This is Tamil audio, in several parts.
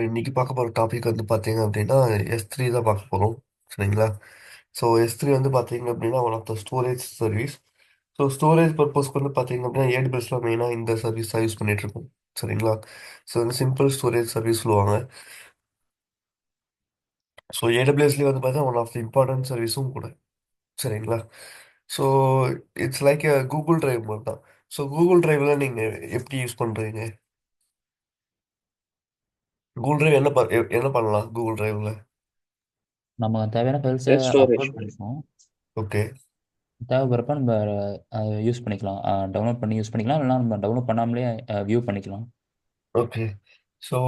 இன்னைக்கு பார்க்க போகிற டாபிக் வந்து பார்த்தீங்க அப்படின்னா S3 தான் பார்க்க போகிறோம். சரிங்களா? ஸோ S3 வந்து பார்த்தீங்க அப்படின்னா one of the storage service. So storage பர்பஸ்க்கு வந்து பார்த்தீங்க அப்படின்னா ஏடபிள்யூஎஸ்ல மெயினாக இந்த சர்வீஸ் தான் யூஸ் பண்ணிட்டு இருக்கோம். சரிங்களா? ஸோ வந்து சிம்பிள் ஸ்டோரேஜ் சர்வீஸ் சொல்லுவாங்க. ஸோ ஏடபிள்யூஎஸ்லேயே வந்து பார்த்தீங்கன்னா ஒன் ஆஃப் த இம்பார்ட்டன்ட் சர்வீஸும் கூட. சரிங்களா? So it's like Google drive மாதிரி தான். ஸோ கூகுள் டிரைவ்ல நீங்கள் எப்படி யூஸ் பண்ணுறீங்க? கூகுள் டிரைவ் என்ன பண்ணலாம் கூகுள் டிரைவ்ல? நம்ம தேவையான ஃபைல்ஸை ஸ்டோரேஜ். அப்லோட் பண்ணிப்போம். ஓகே. தேவைப்படுறப்ப நம்ம யூஸ் பண்ணிக்கலாம். டவுன்லோட் பண்ணி யூஸ் பண்ணிக்கலாம், இல்லைனா நம்ம டவுன்லோட் பண்ணாமலே வியூ பண்ணிக்கலாம். ஓகே. ஸோ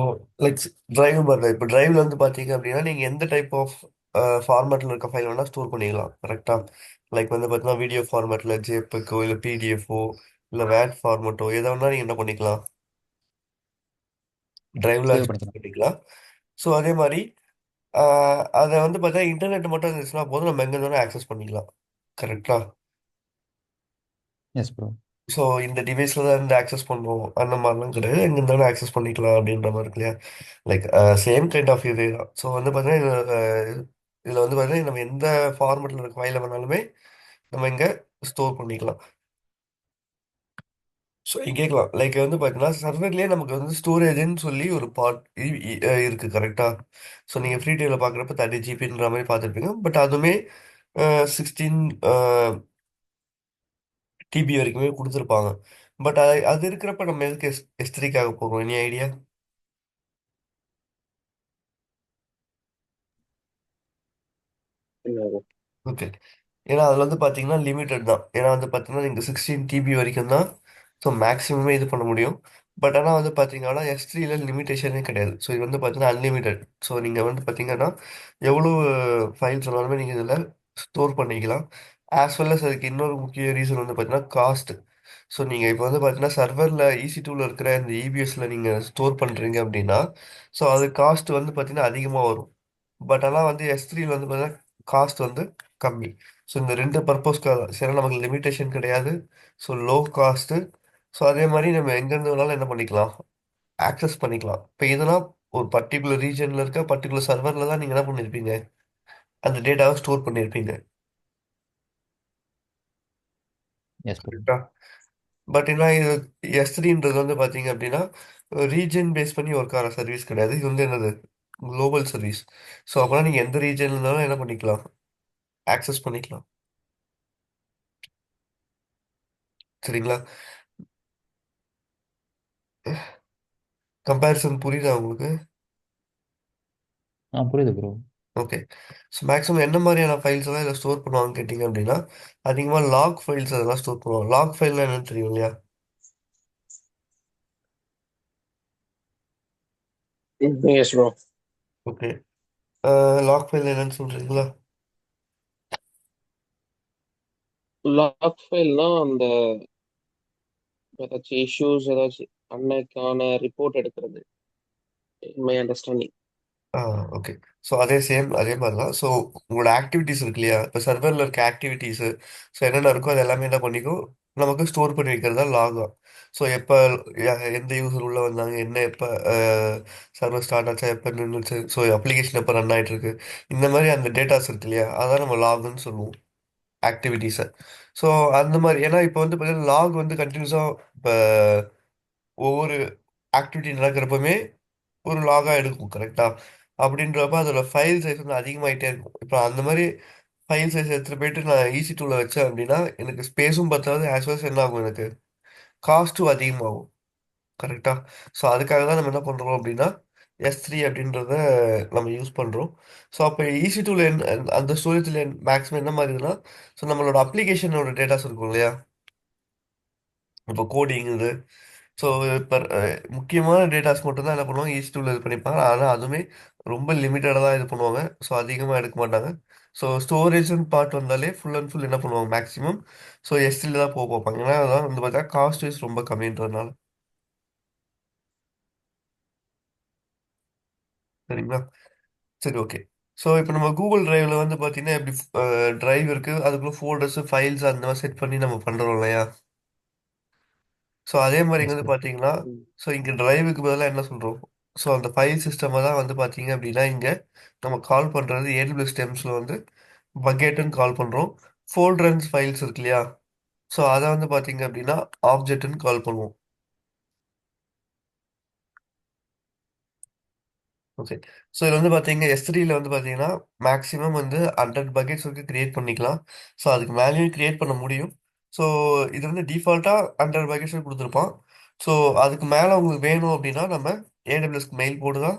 லைக் டிரைவ் மாதிரி இப்போ டிரைவ்ல வந்து பார்த்தீங்க அப்படின்னா நீங்கள் எந்த டைப் ஆஃப் ஃபார்மேட்டில் இருக்க ஃபைல் வேணால் ஸ்டோர் பண்ணிக்கலாம். கரெக்டாக? லைக் வந்து பார்த்தீங்கன்னா வீடியோ ஃபார்மேட்டில் ஜேபெக்கோ இல்லை பிடிஎஃப்ஓ இல்லை வேட் ஃபார்மேட்டோ எதை வேணால் நீங்கள் என்ன பண்ணிக்கலாம், டிரைவில் சேவ் ஸ்டோர் பண்ணிக்கலாம். பண்ணிக்கலாம். ஸோ அதே மாதிரி அதை வந்து பார்த்தா இன்டர்நெட் மட்டும் இருந்துச்சுன்னா போதும், நம்ம எங்கே இருந்தாலும் ஆக்சஸ் பண்ணிக்கலாம். கரெக்டா? Yes bro. ஸோ இந்த டிவைஸில் தான் இருந்து ஆக்சஸ் பண்ணுவோம் அந்த மாதிரிலாம் கிடையாது, எங்கே இருந்தாலும் ஆக்சஸ் பண்ணிக்கலாம் அப்படின்ற மாதிரி இருக்கு இல்லையா? லைக் சேம் கைண்ட் ஆஃப் இது தான். ஸோ வந்து பார்த்தீங்கன்னா இதில் வந்து பார்த்தீங்கன்னா நம்ம எந்த ஃபார்மெட்டில் இருக்க ஃபைலை வேணாலுமே நம்ம இங்கே ஸ்டோர் பண்ணிக்கலாம். ஸோ இங்கே கேட்கலாம் லைக் வந்து பார்த்தீங்கன்னா சர்வர்லேயே நமக்கு வந்து ஸ்டோரேஜ்னு சொல்லி ஒரு பார்ட் இருக்கு. கரெக்டாக? ஸோ நீங்கள் ஃப்ரீ டைமில் பார்க்குறப்ப 30 ஜிபின்ற மாதிரி பார்த்துருப்பீங்க. பட் அதுவுமே 16 டிபி வரைக்குமே கொடுத்துருப்பாங்க. பட் அது அது இருக்கிறப்ப நம்ம எதுக்கு S3க்காக போகிறோம்? Any idea? ஓகே. ஏன்னா அதில் வந்து பார்த்தீங்கன்னா லிமிட்டட் தான். ஏன்னா வந்து பார்த்தீங்கன்னா நீங்கள் 16 டிபி வரைக்கும் தான் ஸோ மேக்ஸிமமே இது பண்ண முடியும். பட் ஆனால் வந்து பார்த்தீங்கன்னா S3ல லிமிட்டேஷனே கிடையாது. ஸோ இது வந்து பார்த்தீங்கன்னா அன்லிமிட்டெட். ஸோ நீங்கள் வந்து பார்த்தீங்கன்னா எவ்வளோ ஃபைல்ஸ் வேணாலுமே நீங்கள் இதில் ஸ்டோர் பண்ணிக்கலாம். ஆஸ் வெல் அஸ் அதுக்கு இன்னொரு முக்கிய ரீசன் வந்து பார்த்தீங்கன்னா காஸ்ட். ஸோ நீங்கள் இப்போ வந்து பார்த்தீங்கன்னா சர்வரில் EC2ல இருக்கிற இந்த EBSல நீங்கள் ஸ்டோர் பண்ணுறீங்க அப்படின்னா ஸோ அது காஸ்ட் வந்து பார்த்தீங்கன்னா அதிகமாக வரும். பட் ஆனால் வந்து S3ல வந்து பார்த்தீங்கன்னா காஸ்ட் வந்து கம்மி. ஸோ இந்த ரெண்டு பர்பஸ்க்காக தான். சரி, நமக்கு லிமிட்டேஷன் கிடையாது. So low cost. ஸோ அதே மாதிரி நம்ம எங்கேருந்து வேணாலும் என்ன பண்ணிக்கலாம், ஆக்சஸ் பண்ணிக்கலாம். இப்போ இதெல்லாம் ஒரு பர்டிகுலர் ரீஜனில் இருக்க பர்டிகுலர் சர்வரில் தான் நீங்கள் என்ன பண்ணியிருப்பீங்க, அந்த டேட்டாவை ஸ்டோர் பண்ணியிருப்பீங்க. S bro. கரெக்டா? பட் என்ன இது S3ன்றது வந்து பார்த்தீங்க அப்படின்னா ரீஜன் பேஸ் பண்ணி ஒர்க் ஆகிற சர்வீஸ் கிடையாது. இது வந்து என்னது, குளோபல் சர்வீஸ். ஸோ அப்போனா நீங்கள் எந்த ரீஜன்ல இருந்தாலும் என்ன பண்ணிக்கலாம், ஆக்சஸ் பண்ணிக்கலாம். சரிங்களா? கம்பேரிசன் புரியுதா உங்களுக்கு? புரியுது ப்ரோ. ஓகே. ஸோ மேக்ஸிமம் என்ன மாதிரியான ஃபைல்ஸ் எல்லாம் இதில் ஸ்டோர் பண்ணுவாங்கன்னு கேட்டிங்க அப்படின்னா அதிகமாக லாக் ஃபைல்ஸ் அதெல்லாம் ஸ்டோர் பண்ணுவாங்க. லாக் ஃபைல்னா என்னன்னு தெரியும் இல்லையா? Yes bro. Okay. Log file என்னன்னு சொல்றீங்களா? லாக் ஃபைல்னா அந்த ஏதாச்சும் இஷ்யூஸ் ஏதாச்சும் அன்னைக்கான ரிப்போர்ட் எடுக்கிறது. My understanding. Ah, okay. So அதே மாதிரி தான். ஸோ உங்களோட ஆக்டிவிட்டீஸ் இருக்கு இல்லையா, இப்போ சர்வரில் இருக்க ஆக்டிவிட்டீஸு ஸோ என்னென்ன இருக்கோ அது எல்லாமே என்ன பண்ணிக்கும், நமக்கு ஸ்டோர் பண்ணி வைக்கிறது தான் லாகம். ஸோ எப்போ எந்த யூசர் உள்ளே வந்தாங்க, என்ன எப்போ சர்வர் ஸ்டார்ட் ஆச்சா, எப்போ நின்றுச்சு, ஸோ அப்ளிகேஷன் எப்போ ரன் ஆகிட்டு இருக்கு, இந்த மாதிரி அந்த டேட்டாஸ் இருக்கு இல்லையா, அதான் நம்ம லாகுன்னு சொல்லுவோம், ஆக்டிவிட்டீஸை. ஸோ அந்த மாதிரி ஏன்னா இப்போ வந்து பார்த்தீங்கன்னா லாக் வந்து கண்டினியூஸாக இப்போ ஒவ்வொரு ஆக்டிவிட்டி நடக்கிறப்பமே ஒரு லாகாக எடுக்கும். கரெக்டா? அப்படின்றப்ப அதோட ஃபைல் சைஸ் வந்து அதிகமாகிட்டே இருக்கும். இப்போ அந்த மாதிரி ஃபைல் சைஸ் எடுத்துகிட்டு போயிட்டு நான் EC2ல வச்சேன் அப்படின்னா எனக்கு ஸ்பேஸும் பத்தாது, ஆஸ் வெல் என்ன ஆகும், எனக்கு காஸ்ட்டும் அதிகமாகும். கரெக்டா? ஸோ அதுக்காக தான் நம்ம என்ன பண்ணுறோம் அப்படின்னா S3 அப்படின்றத நம்ம யூஸ் பண்ணுறோம். ஸோ அப்போ EC2ல அந்த ஸ்டோரேஜில் மேக்ஸிமம் என்ன மாதிரி இருக்குன்னா ஸோ நம்மளோட அப்ளிகேஷனோட டேட்டாஸ் இருக்கும் இல்லையா, இப்போ கோடிங் இது. ஸோ இப்போ முக்கியமான டேட்டாஸ் மட்டும்தான் என்ன பண்ணுவாங்க, EC2ல இது பண்ணிப்பாங்க. ஆனால் அதுவுமே ரொம்ப லிமிட்டடாக தான் இது பண்ணுவாங்க. ஸோ அதிகமாக எடுக்க மாட்டாங்க. ஸோ ஸ்டோரேஜ்னு பார்ட் வந்தாலே ஃபுல் அண்ட் ஃபுல் என்ன பண்ணுவாங்க மேக்ஸிமம் ஸோ S3ல தான் போக பார்ப்பாங்க. ஏன்னா அதான் வந்து பார்த்தா காஸ்ட் வைஸ் ரொம்ப கம்மின்றதுனால. சரிங்களா? சரி, ஓகே. ஸோ இப்போ நம்ம கூகுள் டிரைவ்ல வந்து பார்த்தீங்கன்னா எப்படி டிரைவ் இருக்கு, அதுக்குள்ள ஃபோல்டர்ஸ் ஃபைல்ஸ் அந்த மாதிரி செட் பண்ணி நம்ம பண்ணுறோம் இல்லையா? ஸோ அதே மாதிரி இங்கே எஸ் வந்து ப்ரோ. பார்த்தீங்கன்னா ஸோ இங்கே டிரைவுக்கு பதிலாக என்ன சொல்கிறோம், ஸோ அந்த ஃபைல் சிஸ்டமை தான் வந்து பார்த்தீங்க அப்படின்னா இங்கே நம்ம கால் பண்ணுறது ஏடபிள்யூஎஸ் ஸ்டெம்ஸில் வந்து பக்கெட்டுன்னு கால் பண்ணுறோம். ஃபோல்டர்ஸ் ஃபைல்ஸ் இருக்கு இல்லையா? ஸோ அதை வந்து பார்த்தீங்க அப்படின்னா ஆப்ஜெக்ட்னு கால் பண்ணுவோம். ஓகே. ஸோ இதில் வந்து பார்த்தீங்க S3ல வந்து பார்த்தீங்கன்னா மேக்ஸிமம் வந்து 100 பக்கெட்ஸ் வரைக்கும் கிரியேட் பண்ணிக்கலாம். ஸோ அதுக்கு மேலேயும் கிரியேட் பண்ண முடியும். ஸோ இது வந்து டிஃபால்ட்டாக 100 பக்கெட்ஸ் கொடுத்துருப்பான். ஸோ அதுக்கு மேலே உங்களுக்கு வேணும் அப்படின்னா நம்ம ஏடபிள்யூஎஸ்க்கு மெயில் போட்டு தான்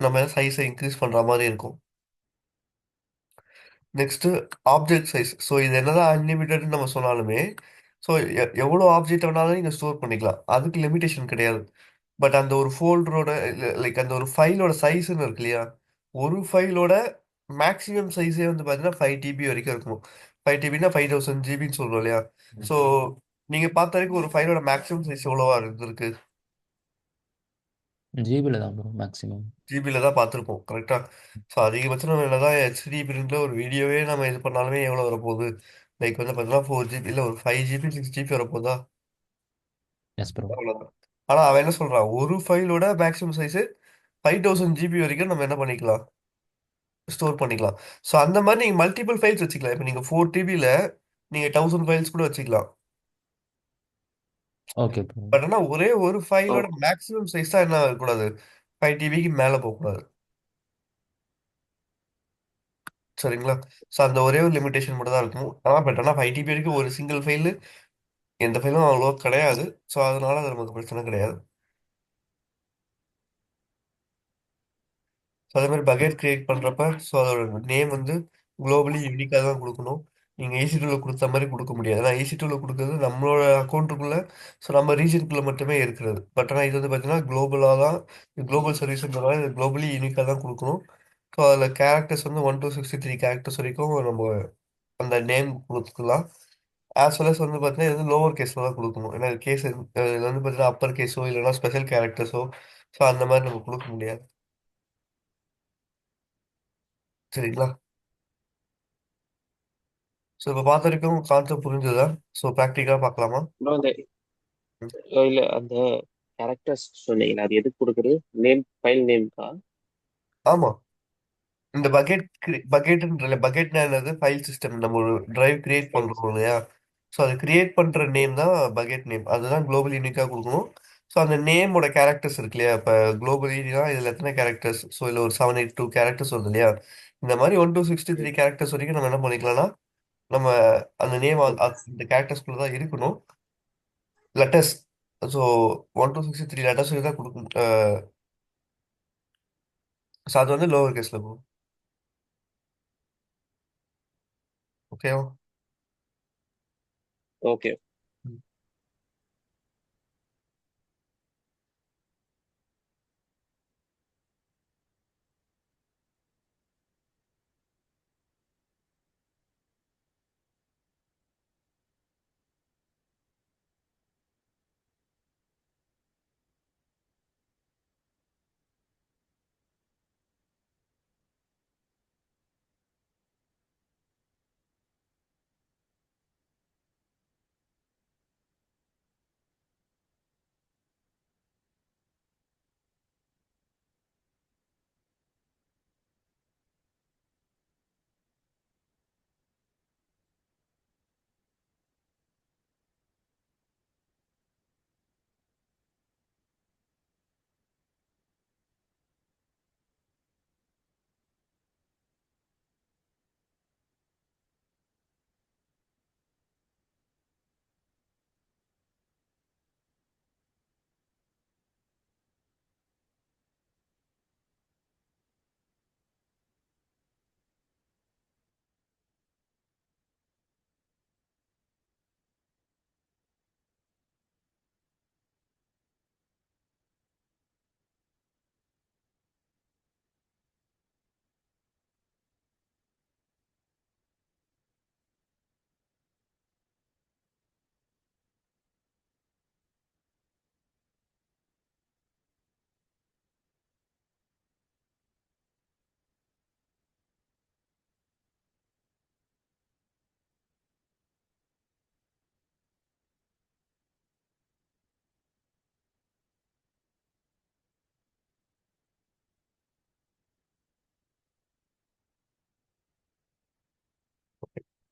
நம்ம சைஸை இன்க்ரீஸ் பண்ணுற மாதிரி இருக்கும். Next object size. ஸோ இது என்னதான் அன்லிமிட்டட்னு நம்ம சொன்னாலுமே ஸோ எவ்வளோ ஆப்ஜெக்ட் வேணாலும் நீங்கள் ஸ்டோர் பண்ணிக்கலாம். அதுக்கு லிமிடேஷன் கிடையாது. பட் அந்த ஒரு ஃபோல்டரோட லைக் அந்த ஒரு ஃபைலோட சைஸ்ன்னு இருக்கு இல்லையா? ஒரு ஃபைலோட மேக்ஸிமம் சைஸே வந்து பார்த்தீங்கன்னா 5 TB வரைக்கும் இருக்கும். 5 TBனா 5000 ஜிபின்னு சொல்றோம் இல்லையா? ஸோ நீங்கள் பார்த்த வரைக்கும் ஒரு ஃபைலோட மேக்ஸிமம் சைஸ் எவ்வளோவா இருந்திருக்கு? ஜிபியில் தான் ப்ரோ மேக்ஸிமம். ஜிபியில் தான் பார்த்துருப்போம் கரெக்டாக. ஸோ அதிகபட்சம் நம்ம என்னதான் ஹெச்டி பிரிண்டில் ஒரு வீடியோவே நம்ம இது பண்ணாலுமே எவ்வளோ வரப்போகுது? லைக் வந்து பார்த்தீங்கன்னா 4 GB இல்லை ஒரு 5 GB 6 GB வரப்போதா? Yes bro. அவ்வளோதான். ஆனால் அவன் என்ன சொல்கிறான், ஒரு ஃபைலோட மேக்ஸிமம் சைஸு 5000 GB வரைக்கும் நம்ம என்ன பண்ணிக்கலாம், ஸ்டோர் பண்ணிக்கலாம். ஸோ அந்த மாதிரி நீங்கள் மல்டிபிள் ஃபைல்ஸ் வச்சுக்கலாம். இப்போ நீங்கள் 4 TBயில் நீங்கள் 1000 ஃபைல்ஸ் கூட வச்சுக்கலாம். Okay bro. பட் ஆனால் ஒரே ஒரு ஃபைலோட ஓகே. மேக்ஸிமம் சைஸ் தான் என்ன இருக்கக்கூடாது, 5 TBக்கு மேலே போகக்கூடாது. சரிங்களா? ஸோ அந்த ஒரே ஒரு லிமிடேஷன் மட்டும் தான் இருக்கும். ஆனால் 5 TB வரைக்கும் ஒரு சிங்கிள் ஃபைலு எந்த ஃபைலும் அவ்வளோவா கிடையாது. ஸோ அதனால அது நமக்கு பிரச்சனை கிடையாது. ஸோ அதே மாதிரி பக்கெட் கிரியேட் பண்ணுறப்ப ஸோ அதோட நேம் வந்து குளோபலி யூனிக்காக தான் கொடுக்கணும். நீங்கள் EC2ல கொடுத்த மாதிரி கொடுக்க முடியாது. ஏன்னா EC2ல கொடுக்குறது நம்மளோட அக்கௌண்ட்டுக்குள்ளே ஸோ நம்ம ரீஜனுக்குள்ளே மட்டுமே இருக்கிறது. பட் ஆனால் இது வந்து பார்த்தீங்கன்னா குளோபலாக தான், குளோபல் சர்வீஸ்ன்றதால இது குளோபலி யூனிக்காக தான் கொடுக்கணும். ஸோ அதில் கேரக்டர்ஸ் வந்து 1 to 63 கேரக்டர்ஸ் வரைக்கும் நம்ம அந்த நேம் கொடுத்துக்கலாம். ஆஸ் வெல் அஸ் வந்து பார்த்தீங்கன்னா இது வந்து லோவர் கேஸில் தான் கொடுக்கணும். ஏன்னா கேஸ் இது வந்து பார்த்தீங்கன்னா அப்பர் கேஸோ இல்லைன்னா ஸ்பெஷல் கேரக்டர்ஸோ ஸோ அந்த மாதிரி நம்ம கொடுக்க முடியாது. சரிங்களா? ஸோ இப்போ பார்த்த வரைக்கும் கான்செப்ட் புரிஞ்சுதா? ஸோ ப்ராக்டிக்கலாக பார்க்கலாமா? ப்ரோ அந்த ம். இல்ல அந்த கேரக்டர்ஸ் சொன்னீங்களா, அது எதுக்கு கொடுக்குறது? நேம், ஃபைல் நேம்க்கா? ஆமாம். இந்த பக்கெட்னா என்னது? File system. நம்ம ஒரு டிரைவ் கிரியேட் ஃபைல். பண்ணுறோம் இல்லையா? ஸோ அது கிரியேட் பண்ணுற நேம் தான் பக்கெட் நேம். அதுதான் குளோபல் யூனிக்காக கொடுக்கணும். ஸோ அந்த நேமோட கேரக்டர்ஸ் இருக்கு இல்லையா? இப்போ குளோபல் யூனினா இதில் எத்தனை கேரக்டர்ஸ்? ஸோ இதில் ஒரு 782 கேரக்டர்ஸ் வருது இல்லையா? இந்த மாதிரி 1 to 63 கேரக்டர்ஸ் வரைக்கும் நம்ம என்ன பண்ணிக்கலாம்னா நம்ம அந்த நேம் இந்த கேரக்டர்ஸ்குள்ள தான் இருக்கணும். லெட்டர்ஸ். ஸோ 1 to 63 லெட்டர்ஸ் தான் கொடுக்கணும். ஸோ அது வந்து லோவர் கேஸில் போகும். ஓகேவா? ஓகே.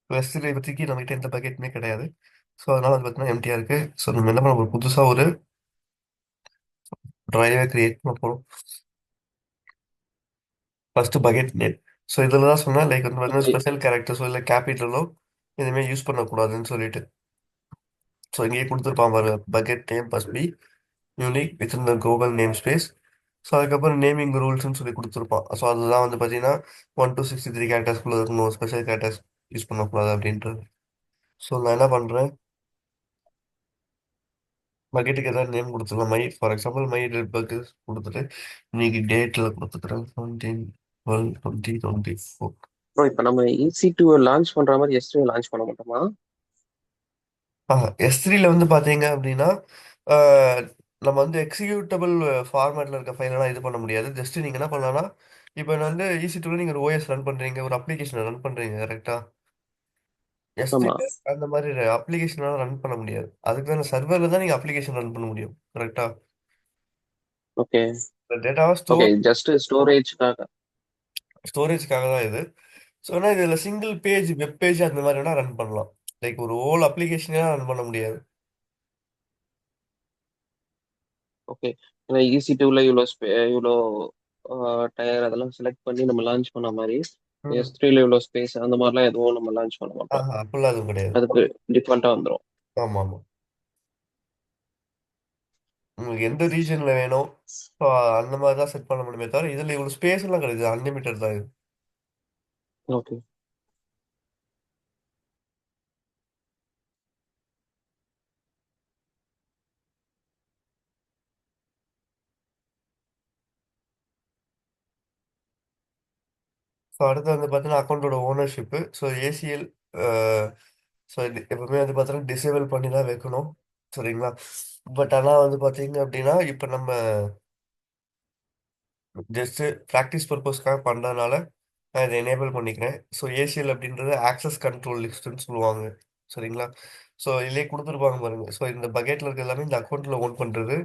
S3 இப்போதைக்கு நம்மகிட்ட எந்த பக்கெட்டுமே கிடையாது. ஸோ அதனால வந்து பார்த்தீங்கன்னா எம்டியாக இருக்கு. ஸோ நம்ம என்ன பண்ண போறோம், புதுசாக ஒரு டிரைவை கிரியேட் பண்ண போகிறோம். First bucket name. ஸோ இதில் தான் சொன்னேன் லைக் வந்து பார்த்தீங்கன்னா ஓகே. ஸ்பெஷல் கேரக்டர்ஸோ இல்லை கேபிட்டலோ எதுவுமே யூஸ் பண்ணக்கூடாதுன்னு சொல்லிட்டு. ஸோ இங்கேயே கொடுத்துருப்பான் பாரு, bucket name must be unique with இந்த கூகுள் நேம் ஸ்பேஸ். ஸோ அதுக்கப்புறம் நேமிங் ரூல்ஸ்னு சொல்லி கொடுத்துருப்பான். ஸோ அதுதான் வந்து பார்த்தீங்கன்னா 1 to 63 கேரக்டர்ஸ்குள்ளே இருக்கணும், ஸ்பெஷல் கேரக்டர்ஸ் யூஸ் பண்ணக்கூடாது அப்படின்றது. ஸோ நான் என்ன பண்ணுறேன், பக்கெட்டுக்கு ஏதாவது நேம் கொடுத்துக்கலாம். My for example my red bucket கொடுத்துட்டு இன்னைக்கு டேட்டில் கொடுத்துக்கிறேன் 17/12/2024. ப்ரோ இப்போ நம்ம EC2 லான்ச் பண்ற மாதிரி S3 லான்ச் பண்ண மாட்டோமா? S3ல வந்து பார்த்தீங்க அப்படின்னா ஆஹ், நம்ம வந்து எக்ஸிக்யூட்டபிள் ஃபார்மேட்டில் இருக்க ஃபைலெல்லாம் இது பண்ண முடியாது. ஜஸ்ட் நீங்கள் என்ன பண்ணலாம்னா, இப்போ வந்து EC2ல நீங்கள் ஒரு ஓஎஸ் ரன் பண்ணுறீங்க, ஒரு அப்ளிகேஷனை ரன் பண்ணுறீங்க கரெக்டாக. ஆமா. S3ல அந்த மாதிரி அப்ளிகேஷனால ரன் பண்ண முடியாது. அதுக்கு தான் சர்வரில் தான் நீங்கள் அப்ளிகேஷன் ரன் பண்ண முடியும் கரெக்டாக. ஓகே. டேட்டாவை ஓகே, ஜஸ்ட் ஸ்டோரேஜ்க்காக. ஸ்டோரேஜ்க்காக தான் இது. ஸோ ஆனால் இதில் சிங்கிள் பேஜ் வெப் பேஜ் அந்த மாதிரி வேணால் ரன் பண்ணலாம். லைக் ஒரு ஹோல் அப்ளிகேஷனே ரன் பண்ண முடியாது. ஓகே. ஏன்னா EC2ல இவ்வளோ டயர் அதெல்லாம் செலக்ட் பண்ணி நம்ம லான்ச் பண்ண மாதிரி ம். S3ல இவ்வளோ ஸ்பேஸ் அந்த மாதிரிலாம் எதுவும் நம்ம லான்ச் பண்ண மாட்டோம். அப்படிலாம் எதுவும் கிடையாது. அதுக்கு டிஃபால்ட்டாக வந்துடும். ஆமாம் ஆமாம். உங்களுக்கு எந்த ரீஜனில் வேணும் ஸோ அந்த மாதிரி தான் செட் பண்ண முடியுமே தவிர இதில் இவ்வளோ ஸ்பேஸ் எல்லாம் கிடையாது, அன்லிமிட்டட் தான் இது. ஓகே. ஸோ அடுத்து வந்து பார்த்தீங்கன்னா அக்கௌண்ட்டோட ஓனர்ஷிப்பு. So ACL. ஸோ இது எப்பவுமே வந்து பார்த்தீங்கன்னா டிசேபிள் பண்ணி தான் வைக்கணும், சரிங்களா. பட் ஆனால் வந்து பார்த்தீங்க அப்படின்னா இப்போ நம்ம ஜஸ்ட் ப்ராக்டிஸ் பர்பஸ்க்காக பண்ணுறதுனால நான் இதை எனேபிள் பண்ணிக்கிறேன். ஸோ ஏசிஎல் அப்படின்றது ஆக்சஸ் கண்ட்ரோல் லிஸ்ட்னு சொல்லுவாங்க, சரிங்களா. ஸோ இதுலேயே கொடுத்துருப்பாங்க பாருங்க. ஸோ இந்த பக்கெட்டில் இருக்க எல்லாமே இந்த அக்கௌண்ட்டில் ஓன் பண்ணுறது.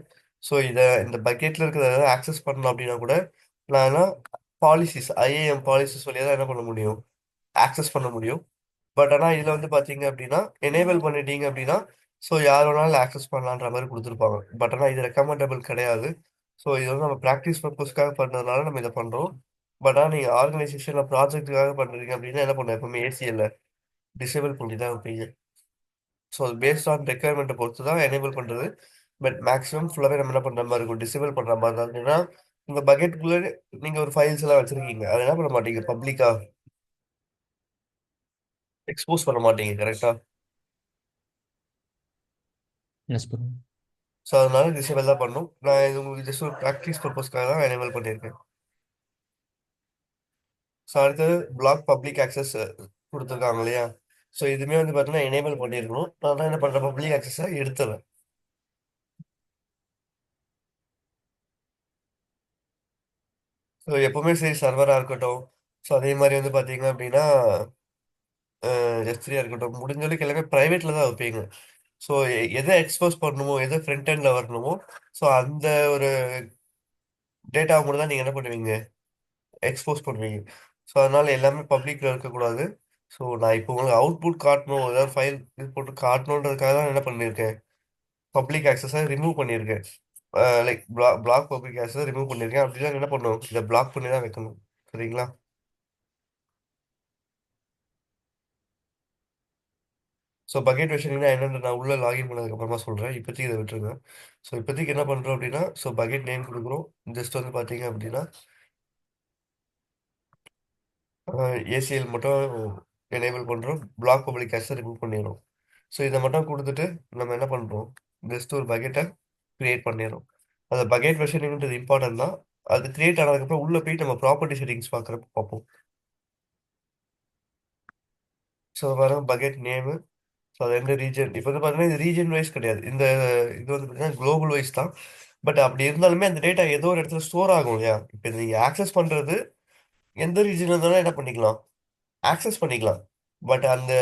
ஸோ இதை இந்த பக்கெட்டில் இருக்கிறத ஏதாவது ஆக்சஸ் பண்ணணும் அப்படின்னா கூட நான் என்ன பாலிசிஸ், ஐஏஎம் பாலிசிஸ் வழியாக தான் என்ன பண்ண முடியும், ஆக்சஸ் பண்ண முடியும். பட் ஆனால் இதில் வந்து பார்த்தீங்க அப்படின்னா எனேபிள் பண்ணிட்டீங்க அப்படின்னா ஸோ யார் வேணாலும் ஆக்சஸ் பண்ணலான்ற மாதிரி கொடுத்துருப்பாங்க. பட் ஆனால் இது ரெக்கமெண்டபிள் கிடையாது. ஸோ இது வந்து நம்ம ப்ராக்டிஸ் பர்பஸ்க்காக பண்ணுறதுனால நம்ம இதை பண்ணுறோம். பட் ஆனால் நீங்கள் ஆர்கனைசேஷனில் ப்ராஜெக்ட்டுக்காக பண்ணுறீங்க அப்படின்னா என்ன பண்ண எப்பவுமே ஏசிஎல்ல டிசேபிள் பண்ணி தான் வைப்பீங்க. ஸோ அது பேஸ்ட் ஆன் ரெக்குயர்மெண்ட்டை பொறுத்து தான் எனேபிள் பண்ணுறது. பட் மேக்ஸிமம் ஃபுல்லாகவே நம்ம என்ன பண்ணுற மாதிரி இருக்கும், டிசேபிள் பண்ணுற மாதிரி தான். ஏன்னா உங்கள் பக்கெட்டுக்குள்ளே நீங்கள் ஒரு ஃபைல்ஸ் எல்லாம் வச்சுருக்கீங்க, அதை என்ன பண்ண மாட்டீங்க, பப்ளிக்காக எக்ஸ்போஸ் பண்ண மாட்டீங்க கரெக்டாக. Yes bro. ஸோ அதனால டிசேபிள் தான் பண்ணும். நான் இது உங்களுக்கு ஜஸ்ட் ஒரு ப்ராக்டிஸ் பர்பஸ்க்காக தான் எனேபிள் பண்ணியிருக்கேன். ஸோ அடுத்தது பிளாக் பப்ளிக் ஆக்சஸ் கொடுத்துருக்காங்க இல்லையா. ஸோ இதுவுமே வந்து பார்த்தீங்கன்னா எனேபிள் பண்ணியிருக்கணும். நான் தான் என்ன பண்ணுறேன், பப்ளிக் ஆக்சஸை எடுத்துறேன். ஸோ எப்பவுமே சரி சர்வராக இருக்கட்டும், ஸோ அதே மாதிரி வந்து பார்த்தீங்க அப்படின்னா S3 இருக்கட்டும், முடிஞ்ச அளவுக்கு எல்லாமே ப்ரைவேட்டில் தான் வைப்பீங்க. ஸோ எதை எக்ஸ்போஸ் பண்ணணுமோ, எதை ஃப்ரண்ட் எண்டில் வரணுமோ, ஸோ அந்த ஒரு டேட்டாவை மட்டும் தான் நீங்கள் என்ன பண்ணுவீங்க, எக்ஸ்போஸ் பண்ணுவீங்க. ஸோ அதனால எல்லாமே பப்ளிக்ல இருக்கக்கூடாது. ஸோ நான் இப்போ உங்களுக்கு அவுட்புட் காட்டணும், ஏதாவது ஃபைல் இது போட்டு காட்டணுன்றதுக்காக தான் என்ன பண்ணியிருக்கேன், பப்ளிக் ஆக்சஸை ரிமூவ் பண்ணியிருக்கேன். லைக் பிளாக் பப்ளிக் ஆக்சஸை ரிமூவ் பண்ணியிருக்கேன். அப்படிலாம் என்ன பண்ணணும், இதை பிளாக் பண்ணி தான் வைக்கணும், சரிங்களா. ஸோ பக்கெட் வெர்ஷனிங்னா என்னென்னு நான் உள்ள லாகின் பண்ணதுக்கு அப்புறமா சொல்கிறேன். இப்போதைக்கு இதை விட்டுருங்க. ஸோ இப்போதைக்கு என்ன பண்ணுறோம் அப்படின்னா, ஸோ பக்கெட் நேம் கொடுக்குறோம். ஜஸ்ட் வந்து பார்த்தீங்க அப்படின்னா ஏசிஎல் மட்டும் எனேபிள் பண்ணுறோம், பிளாக் பப்ளிக் ஆக்சஸை ரிமூவ் பண்ணிடுறோம். ஸோ இதை மட்டும் கொடுத்துட்டு நம்ம என்ன பண்ணுறோம், ஜஸ்ட் ஒரு பக்கெட்டை க்ரியேட் பண்ணிடுறோம். அந்த பக்கெட் வெர்ஷனிங்கிறது இம்பார்ட்டன்ட் தான். அது கிரியேட் ஆனதுக்கப்புறம் உள்ளே போய் நம்ம ப்ராப்பர்ட்டி செட்டிங்ஸ் பார்க்குறப்ப பார்ப்போம். ஸோ வர பக்கெட் நேமு. ஸோ அது எந்த ரீஜன், இப்போ வந்து பார்த்தீங்கன்னா இது ரீஜன் வைஸ் கிடையாது, இந்த இது வந்து பார்த்தீங்கன்னா குளோபல் வைஸ் தான். பட் அப்படி இருந்தாலுமே அந்த டேட்டா ஏதோ ஒரு இடத்துல ஸ்டோர் ஆகும் இல்லையா. இப்போ நீங்கள் ஆக்சஸ் பண்ணுறது எந்த ரீஜன் இருந்தாலும் என்ன பண்ணிக்கலாம், ஆக்சஸ் பண்ணிக்கலாம். பட் அந்த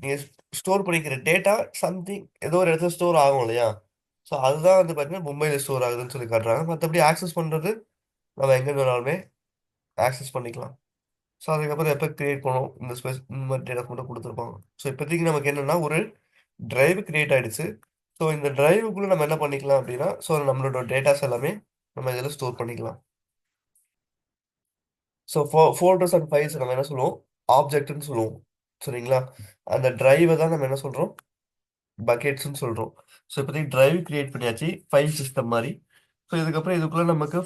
நீங்கள் ஸ்டோர் பண்ணிக்கிற டேட்டா சம்திங் ஏதோ ஒரு இடத்துல ஸ்டோர் ஆகும் இல்லையா. ஸோ அதுதான் வந்து பார்த்தீங்கன்னா மும்பையில் ஸ்டோர் ஆகுதுன்னு சொல்லி காட்டுறாங்க. மற்றபடி ஆக்சஸ் பண்ணுறது நம்ம எங்கே வேணாலுமே ஆக்சஸ் பண்ணிக்கலாம். ஸோ அதுக்கப்புறம் எப்போ கிரியேட் பண்ணோம் இந்த மாதிரி டேட்டாஸ் மட்டும் கொடுத்துருப்பாங்க. ஸோ இப்போதைக்கு நமக்கு என்னன்னா ஒரு டிரைவ் கிரியேட் ஆயிடுச்சு. ஸோ இந்த டிரைவுக்குள்ள நம்ம என்ன பண்ணிக்கலாம் அப்படின்னா, ஸோ நம்மளோட டேட்டாஸ் எல்லாமே நம்ம இதில் ஸ்டோர் பண்ணிக்கலாம். ஸோ ஃபோல்டர்ஸ் அண்ட் ஃபைல்ஸ் நம்ம என்ன சொல்லுவோம், ஆப்ஜெக்ட்னு சொல்லுவோம். சரிங்களா? அந்த டிரைவை தான் நம்ம என்ன சொல்றோம், பக்கெட்ஸ்னு சொல்றோம். ஸோ இப்போதைக்கு டிரைவ் கிரியேட் பண்ணியாச்சு ஃபைல் சிஸ்டம் மாதிரி. ஸோ இதுக்கப்புறம் இதுக்குள்ள நமக்கு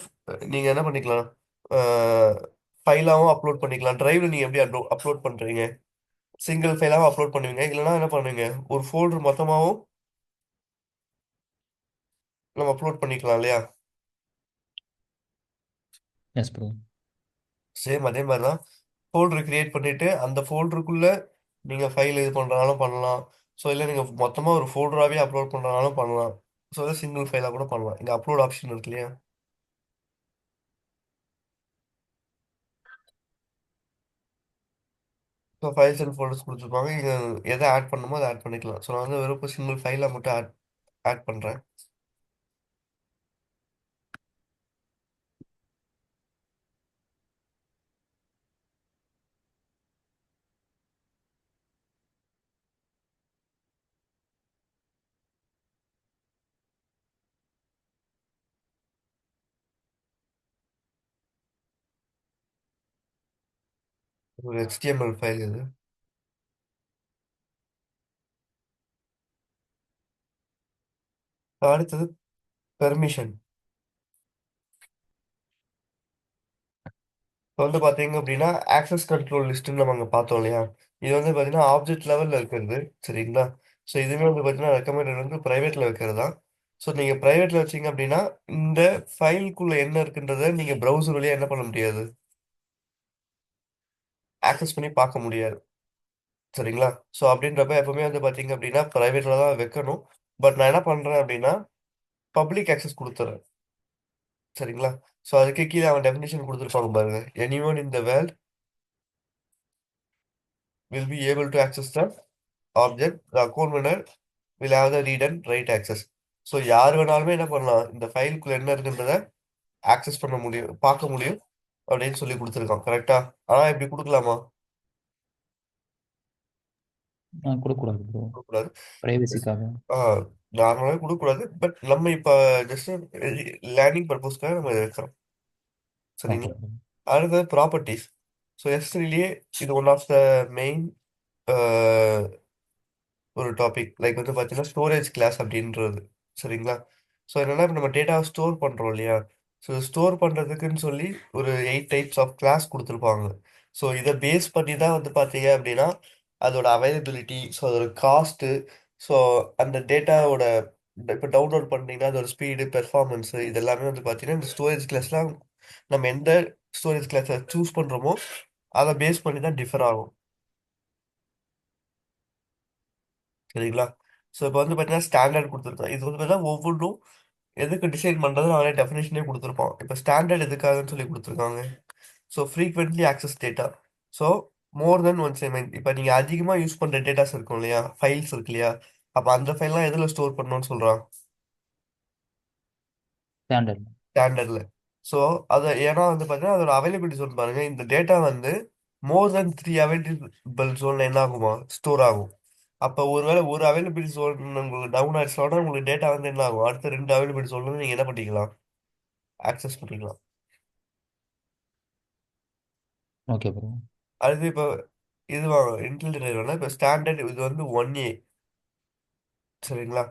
நீங்க என்ன பண்ணிக்கலாம், ஃபைலாகவும் அப்லோட் பண்ணிக்கலாம். டிரைவ்ல நீங்க எப்படி அப்லோட் பண்றீங்க, சிங்கிள் ஃபைலாகவும் அப்லோட் பண்ணுவீங்க, இல்லைன்னா என்ன பண்ணுவீங்க, ஒரு ஃபோல்டர் மொத்தமாகவும் நம்ம அப்லோட் பண்ணிக்கலாம் இல்லையா? Yes bro. சேம் அதே மாதிரி தான் ஃபோல்டர் கிரியேட் பண்ணிட்டு அந்த ஃபோல்டருக்குள்ள நீங்க ஃபைல் இது பண்றதுனாலும் பண்ணலாம். ஸோ இல்லை நீங்க மொத்தமா ஒரு ஃபோல்டராகவே அப்லோட் பண்றதுனாலும் பண்ணலாம். ஸோ அதை சிங்கிள் ஃபைலாக கூட பண்ணலாம். இங்க அப்லோட் ஆப்ஷன் இருக்கு இல்லையா? ஸோ ஃபைல்ஸ் அண்ட் ஃபோல்டர்ஸ் கொடுத்துருப்பாங்க. இங்க எதை ஆட் பண்ணணுமோ அதை ஆட் பண்ணிக்கலாம். ஸோ நான் வந்து வெறும் சிங்கிள் ஃபைலாக மட்டும் ஆட் ஆட் பண்றேன். ஒரு HTML ஃபைல் இது. அடுத்தது பெர்மிஷன். இப்போ வந்து பார்த்தீங்க அப்படின்னா ஆக்சஸ் கண்ட்ரோல் லிஸ்ட்னு நம்ம அங்கே பார்த்தோம் இல்லையா? இது வந்து பார்த்தீங்கன்னா ஆப்ஜெக்ட் லெவலில் இருக்கிறது. சரிங்களா? ஸோ இதுவுமே வந்து பார்த்தீங்கன்னா ரெக்கமெண்டட் வந்து ப்ரைவேட்டில் வைக்கிறது தான். ஸோ நீங்கள் ப்ரைவேட்டில் வச்சீங்க அப்படின்னா இந்த ஃபைலுக்குள்ளே என்ன இருக்குன்றதை நீங்கள் ப்ரௌசர் வழியாக என்ன பண்ண முடியாது, ஆக்சஸ் பண்ணி பார்க்க முடியாது. சரிங்களா? ஸோ அப்படின்றப்ப எப்பவுமே வந்து பார்த்தீங்க அப்படின்னா ப்ரைவேட்டில் தான் வைக்கணும். பட் நான் என்ன பண்ணுறேன் அப்படின்னா பப்ளிக் ஆக்சஸ் கொடுத்துட்றேன். சரிங்களா? ஸோ அதுக்கு கீழே அவன் டெஃபினேஷன் கொடுத்துருப்பாங்க பாருங்க. Anyone in the world will be able to access the object. The account owner will have the read and write access. So யார் வேணாலுமே என்ன பண்ணலாம், இந்த ஃபைலுக்குள்ள என்ன இருக்குன்றத ஆக்சஸ் பண்ண முடியும், பார்க்க முடியும் அப்படின்னு சொல்லி கொடுத்துருக்கான். கரெக்டா? ஆனா இப்படி கொடுக்கலாமா? கொடுக்கக்கூடாது ப்ரோ, கொடுக்கக்கூடாது. ப்ரைவசிக்காக. நார்மலாகவே கொடுக்கக்கூடாது. பட் நம்ம இப்போ ஜஸ்ட் லேர்னிங் பர்பஸ்க்காக நம்ம இதை வைக்கிறோம். ஓகே சரிங்களா? ப்ரோ. அடுத்தது ப்ராப்பர்ட்டிஸ். ஸோ எஸ்ட்ரிலேயே இது ஒன் ஆஃப் த மெயின் ஒரு டாபிக். லைக் வந்து பார்த்தீங்கன்னா ஸ்டோரேஜ் கிளாஸ் அப்படின்றது. சரிங்களா? ஸோ என்னன்னா இப்போ நம்ம டேட்டாவை ஸ்டோர் பண்ணுறோம் இல்லையா? ஸோ ஸ்டோர் பண்ணுறதுக்குன்னு சொல்லி ஒரு 8 டைப்ஸ் ஆஃப் கிளாஸ் கொடுத்துருப்பாங்க. ஸோ இதை பேஸ் பண்ணி தான் வந்து பார்த்தீங்க அப்படின்னா அதோட அவைலபிலிட்டி, ஸோ அதோட காஸ்ட்டு, ஸோ அந்த டேட்டாவோட இப்போ டவுன்லோட் பண்ணீங்கன்னா அதோட ஸ்பீடு, பெர்ஃபார்மன்ஸு இது எல்லாமே வந்து பார்த்தீங்கன்னா இந்த ஸ்டோரேஜ் கிளாஸ்லாம் நம்ம எந்த ஸ்டோரேஜ் கிளாஸை சூஸ் பண்ணுறோமோ அதை பேஸ் பண்ணி தான் டிஃபர் ஆகும். சரிங்களா? ஸோ இப்போ வந்து பார்த்தீங்கன்னா ஸ்டாண்டர்ட் கொடுத்துருக்கோம். இது வந்து பார்த்தீங்கன்னா ஒவ்வொன்றும் எதுக்கு டிசைன் பண்ணுறது அவனே டெஃபினேஷனே கொடுத்துருப்பான். இப்போ ஸ்டாண்டர்ட் எதுக்காகன்னு சொல்லி கொடுத்துருக்காங்க. So frequently access data. So more then once I mean இப்போ நீங்கள் அதிகமாக யூஸ் பண்ணுற டேட்டாஸ் இருக்கும் இல்லையா, ஃபைல்ஸ் இருக்கு இல்லையா, அப்போ அந்த ஃபைல்லாம் எதில் ஸ்டோர் பண்ணணும்னு சொல்கிறான், ஸ்டாண்டர்ட். ஸ்டாண்டர்டில். ஸோ அதை ஏன்னா வந்து பார்த்தீங்கன்னா அதோட அவைலபிலிட்டி ஜோன் பாருங்கள், இந்த டேட்டா வந்து மோர் தென் 3 அவைலபிள் ஜோனில் என்ன ஆகுமா, ஸ்டோர் ஆகும். அப்போ ஒருவேளை ஒரு அவைலபிலிட்டி ஜோன் உங்களுக்கு டவுன் ஆயிடுச்சுனா உங்களுக்கு டேட்டா வந்து என்ன ஆகும், அடுத்த 2 அவைலபிலிட்டி ஜோன் நீங்கள் என்ன பண்ணிக்கலாம், ஆக்சஸ் பண்ணிக்கலாம். Okay bro. அடுத்து இப்போ இது இன்டெல் டிரைவ்னா இப்போ ஸ்டாண்டர்ட் இது வந்து 1A. சரிங்களா?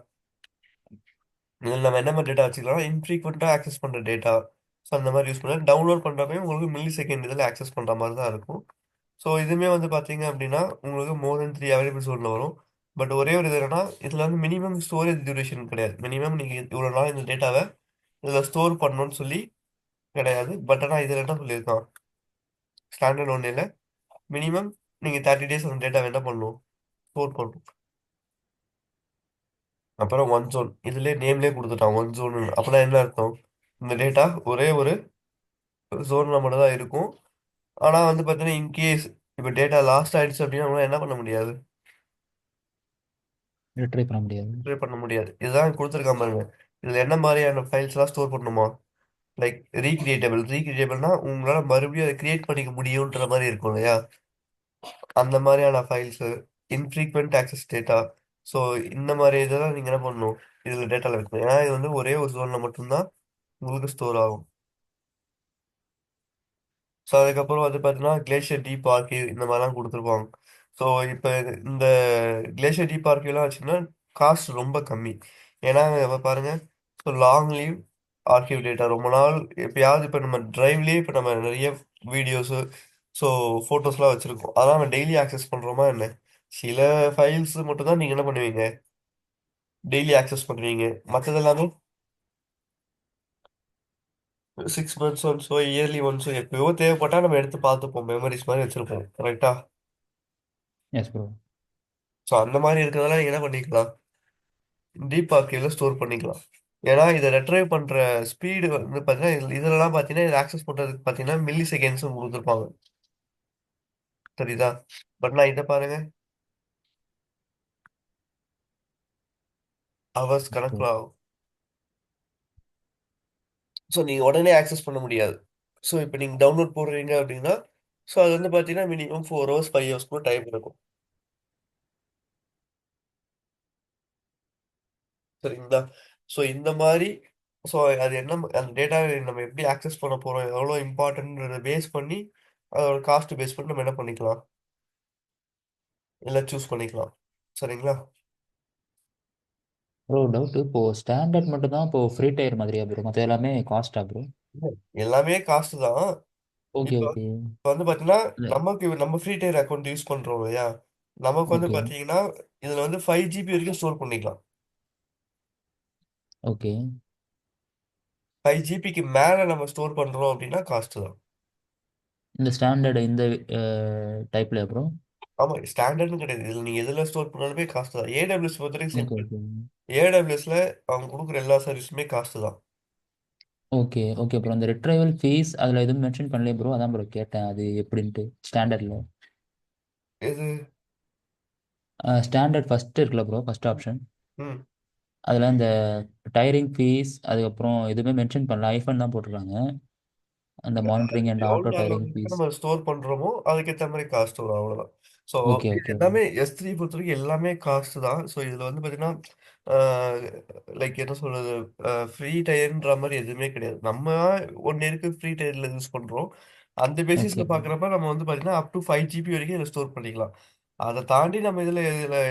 இதில் நம்ம என்ன மாதிரி டேட்டா வச்சுக்கலாம், இன்ஃப்ரீக்வெண்ட்டாக ஆக்சஸ் பண்ணுற டேட்டா. ஸோ அந்த மாதிரி யூஸ் பண்ணலாம். டவுன்லோட் பண்ணுறப்பையும் உங்களுக்கு மில்லி செகண்ட் இதில் ஆக்சஸ் பண்ணுற மாதிரி தான் இருக்கும். ஸோ இதுவுமே வந்து பார்த்தீங்க அப்படின்னா உங்களுக்கு மோர் தென் 3 அவைலபிள் ஜோனில் வரும். பட் ஒரே ஒரு இது என்னன்னா இதில் வந்து மினிமம் ஸ்டோரேஜ் டியூரேஷன் கிடையாது. மினிமம் நீங்கள் இவ்வளோ நாள் இந்த டேட்டாவை இதில் ஸ்டோர் பண்ணணும்னு சொல்லி கிடையாது. பட் ஆனால் இதில் என்ன சொல்லியிருக்கான், ஸ்டாண்டர்ட் ஒன்றில் மினிமம் நீங்கள் 30 டேஸ் அந்த டேட்டாவை என்ன பண்ணணும், ஸ்டோர் பண்ணணும். அப்புறம் ஒன் ஜோன் இதுலயே நேம்லயே கொடுத்துட்டான் ஒன் ஜோன். அப்படின்னா என்ன அர்த்தம், இந்த டேட்டா ஒரே ஒரு ஜோன்ல மட்டும் தான் இருக்கும். ஆனா வந்து பார்த்தீங்கன்னா இன்கேஸ் இப்போ டேட்டா லாஸ்ட் ஆயிடுச்சு அப்படின்னா நம்மளால என்ன பண்ண முடியாது, ட்ரை பண்ண முடியாது. ட்ரை பண்ண முடியாது. இதுதான் கொடுத்துருக்கான் பாருங்க. இதுல என்ன மாதிரியான ஃபைல்ஸ் எல்லாம் ஸ்டோர் பண்ணணுமா, லைக் ரீக்ரியேட்டபிள்னா உங்களால மறுபடியும் அதை கிரியேட் பண்ணிக்க முடியுன்ற மாதிரி இருக்கும் இல்லையா? அந்த மாதிரியான ஃபைல்ஸு, இன்ஃப்ரீக்வென்ட் ஆக்சஸ் டேட்டா. ஸோ இந்த மாதிரி இதெல்லாம் நீங்கள் என்ன பண்ணணும், இதில் டேட்டாவில் வைக்கணும். ஏன்னா இது வந்து ஒரே ஒரு ஜோனில் மட்டும்தான் உங்களுக்கு ஸ்டோர் ஆகும். ஸோ அதுக்கப்புறம் வந்து பார்த்தீங்கன்னா கிளேஷியர் டீப் ஆர்கிவ் இந்த மாதிரிலாம் கொடுத்துருப்பாங்க. ஸோ இப்போ இந்த கிளேஷியர் டீப் ஆர்கிவ்லாம் வச்சுன்னா காஸ்ட் ரொம்ப கம்மி. ஏன்னா இப்போ பாருங்க, so long leave archive data ரொம்ப நாள் எப்பயாவது இப்போ நம்ம டிரைவ்லேயே இப்போ நம்ம நிறைய வீடியோஸு, ஸோ ஃபோட்டோஸ்லாம் வச்சுருக்கோம். அதெல்லாம் நம்ம டெய்லி ஆக்சஸ் பண்ணுறோமா என்ன? சில ஃபைல்ஸ் மட்டும் தான் நீங்கள் என்ன பண்ணுவீங்க, டெய்லி ஆக்சஸ் பண்ணுவீங்க. மற்றது எல்லாமே 6 months ஒன்ஸோ இயர்லி ஒன்ஸோ எப்பயோ தேவைப்பட்டா நம்ம எடுத்து பார்த்துப்போம். மெமரிஸ் மாதிரி வச்சுருப்போம். கரெக்டா? Yes bro. ஸோ அந்த மாதிரி இருக்கிறதெல்லாம் நீங்கள் என்ன பண்ணிக்கலாம், டீப் ஆர்கைவ்ல ஸ்டோர் பண்ணிக்கலாம். ஏன்னா இதை ரெட்ரைவ் பண்ணுற ஸ்பீடு வந்து பார்த்தீங்கன்னா இதுலலாம் பார்த்தீங்கன்னா இதை ஆக்சஸ் பண்ணுறதுக்கு பார்த்தீங்கன்னா மில்லி செகண்ட்ஸும் கொடுத்துருப்பாங்க. தெரியுதா? பட் நான் இதை பாருங்க, ஹவர்ஸ் எஸ் ப்ரோ. கணக்கில் ஆகும். ஸோ நீங்கள் உடனே ஆக்சஸ் பண்ண முடியாது. ஸோ இப்போ நீங்கள் டவுன்லோட் போடுறீங்க அப்படின்னா, ஸோ அது வந்து பார்த்தீங்கன்னா மினிமம் 4 hours 5 hours கூட டைம் இருக்கும். சரிங்களா? ஸோ இந்த மாதிரி, ஸோ அது என்ன அந்த டேட்டா நம்ம எப்படி ஆக்சஸ் பண்ண போகிறோம், எவ்வளோ இம்பார்ட்டன்ட்ன்றத பேஸ் பண்ணி அதோட காஸ்ட் பேஸ் பண்ணி நம்ம என்ன பண்ணிக்கலாம், இல்லை சூஸ் பண்ணிக்கலாம். சரிங்களா? ப்ரோ டவுட், இப்போ ஸ்டாண்டர்ட் மட்டும் தான் இப்போ ஃப்ரீ டயர் மாதிரியா ப்ரோ? மற்ற எல்லாமே காஸ்டா ப்ரோ? இல்ல, எல்லாமே காஸ்ட் தான். ஓகே இப்போ ஓகே. இப்போ வந்து பார்த்தீங்கன்னா இல்லை. நமக்கு நம்ம ஃப்ரீ டயர் அக்கௌண்ட் யூஸ் பண்ணுறோம் இல்லையா? நமக்கு வந்து ஓகே பார்த்தீங்கன்னா இதில் வந்து 5 GB வரைக்கும் ஸ்டோர் பண்ணிக்கலாம். ஓகே. 5 GBக்கு மேலே நம்ம ஸ்டோர் பண்ணுறோம் அப்படின்னா காஸ்ட் தான். இந்த ஸ்டாண்டர்டு இந்த டைப்லையா ப்ரோ? ஆமாம், ஸ்டாண்டர்ட்னு கிடையாது. இதில் நீங்கள் எதில் ஸ்டோர் பண்ணாலுமே காஸ்ட் தான். ஏடபிள்யூஎஸ் பொறுத்த வரைக்கும் ஓகே சிம்பிள். ஓகே. ஏடபிள்யூஎஸ்ல அவங்க கொடுக்குற எல்லா சர்வீஸுமே காஸ்ட் தான். Okay okay bro. அந்த ரிட்ரைவல் ஃபீஸ் அதில் எதுவும் மென்ஷன் பண்ணலையே ப்ரோ, அதான் ப்ரோ கேட்டேன் அது எப்படின்ட்டு ஸ்டாண்டர்டில். இது ஸ்டாண்டர்ட் ஃபஸ்ட்டு இருக்குல்ல ப்ரோ, ஃபஸ்ட் ஆப்ஷன். ம் அதில் இந்த டயரிங் ஃபீஸ் அதுக்கப்புறம் எதுவுமே மென்ஷன் பண்ணல, ஐஃபோன் தான் போட்டிருக்காங்க. அந்த மானிட்டரிங் அண்ட் எவ்வளோ ஆட்டோ டயரிங் டாலர் ஃபீஸ். நம்ம ஸ்டோர் பண்ணுறோமோ அதுக்கேற்ற மாதிரி காஸ்ட் வரும், அவ்வளோதான். ஸோ ஓகே இது ஓகே ப்ரோ. எல்லாமே S3 பொறுத்த வரைக்கும் எல்லாமே காஸ்ட் தான். ஸோ இதில் வந்து பார்த்தீங்கன்னா லைக் என்ன சொல்றது, ஃப்ரீ டயர்ன்ற மாதிரி எதுவுமே கிடையாது. நம்ம 1 இயருக்கு ஃப்ரீ டயரில் யூஸ் பண்ணுறோம். அந்த ஓகே பேசிஸில் ப்ரோ. பார்க்குறப்ப நம்ம வந்து பார்த்தீங்கன்னா அப் டு 5 GB வரைக்கும் இதில் ஸ்டோர் பண்ணிக்கலாம். அதை தாண்டி நம்ம இதில்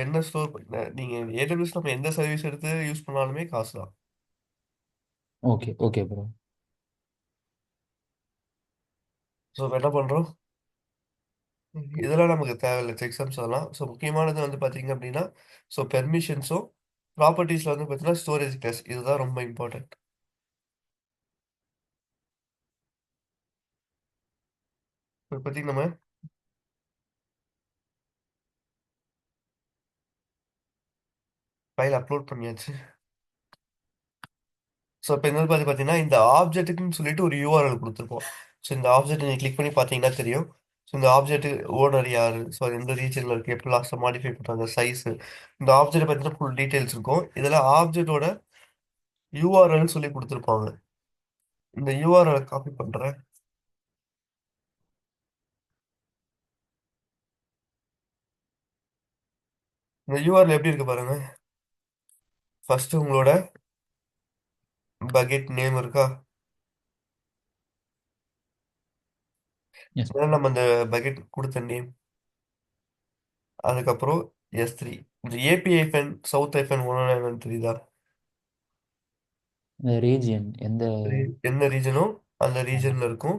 என்ன ஸ்டோர் பண்ண நீங்கள் ஏடபிள்யூஎஸ் நம்ம எந்த சர்வீஸ் எடுத்து யூஸ் பண்ணாலுமே காசு தான். Okay okay bro. ஸோ என்ன பண்ணுறோம், இதெல்லாம் நமக்கு தேவையில்லை, செக்ஸம்ஸ் அதெல்லாம். ஸோ முக்கியமானது வந்து பார்த்தீங்க அப்படின்னா, ஸோ பெர்மிஷன்ஸும் ப்ராப்பர்ட்டிஸில் வந்து பார்த்தீங்கன்னா ஸ்டோரேஜ் கிளாஸ் இதுதான் ரொம்ப இம்பார்ட்டன்ட். இப்போ பார்த்தீங்கன்னா நம்ம ஃபைல் அப்லோட் பண்ணியாச்சு. ஸோ இப்போ இந்த மாதிரி பார்த்தீங்கன்னா இந்த ஆப்ஜெக்ட்டுக்குன்னு சொல்லிட்டு ஒரு URL கொடுத்துருப்போம். ஸோ இந்த ஆப்ஜெக்ட் நீங்கள் கிளிக் பண்ணி பார்த்தீங்கன்னா தெரியும். ஸோ இந்த ஆப்ஜெக்ட் ஓனர் யார், ஸோ எந்த ரீஜனில் இருக்குது, எப்போ லாஸ்ட்டாக மாடிஃபை பண்ணுறாங்க, சைஸு, இந்த ஆப்ஜெக்ட் பார்த்தீங்கன்னா ஃபுல் டீட்டெயில்ஸ் இருக்கும். இதில் ஆப்ஜெக்டோட URL சொல்லி கொடுத்துருப்பாங்க. இந்த URL காப்பி பண்ணுறேன். இந்த URL எப்படி இருக்கு பாருங்க. ஃபர்ஸ்ட் உங்களோட பக்கெட் நேம் இருக்கா, எஸ். இதான் நம்ம இந்த பக்கெட் கொடுத்த நேம். அதுக்கப்புறம் S3, இந்த API ஃபைன் சவுத் ஐஃபன் 109 தெரியுதா? இந்த ரீஜியன் எந்த? என்ன ரீஜனோ அந்த ரீஜன்ல இருக்கும்.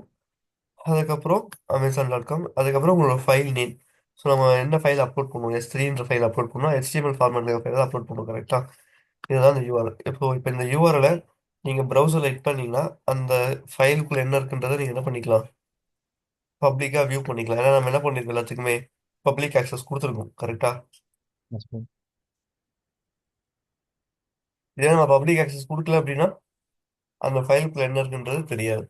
அதுக்கப்புறம் Amazon.com, அதுக்கப்புறம் உங்களோட ஃபைல் நேம். ஸோ நம்ம என்ன ஃபைல் அப்லோட் பண்ணுவோம், S3ன்ற ஃபைல் அப்லோட் பண்ணுவோம், HTML ஃபார்மேட்ல ஃபைல் அப்லோட் பண்ணுவோம். கரெக்டா? இதுதான் இந்த URL. இப்போ இந்த URL நீங்கள் ப்ரௌசரில் ஹிட் பண்ணீங்கன்னா அந்த ஃபைலுக்குள்ள என்ன இருக்குன்றதை நீங்கள் என்ன பண்ணிக்கலாம், பப்ளிக்காக வியூ பண்ணிக்கலாம். ஏன்னா நம்ம என்ன பண்ணிருக்கோம், எல்லாத்துக்குமே பப்ளிக் ஆக்சஸ் கொடுத்துருக்கோம். கரெக்டா? Yes bro. இதே நம்ம பப்ளிக் ஆக்சஸ் கொடுக்கல அப்படின்னா அந்த ஃபைலுக்குள்ள என்ன இருக்குன்றது தெரியாது.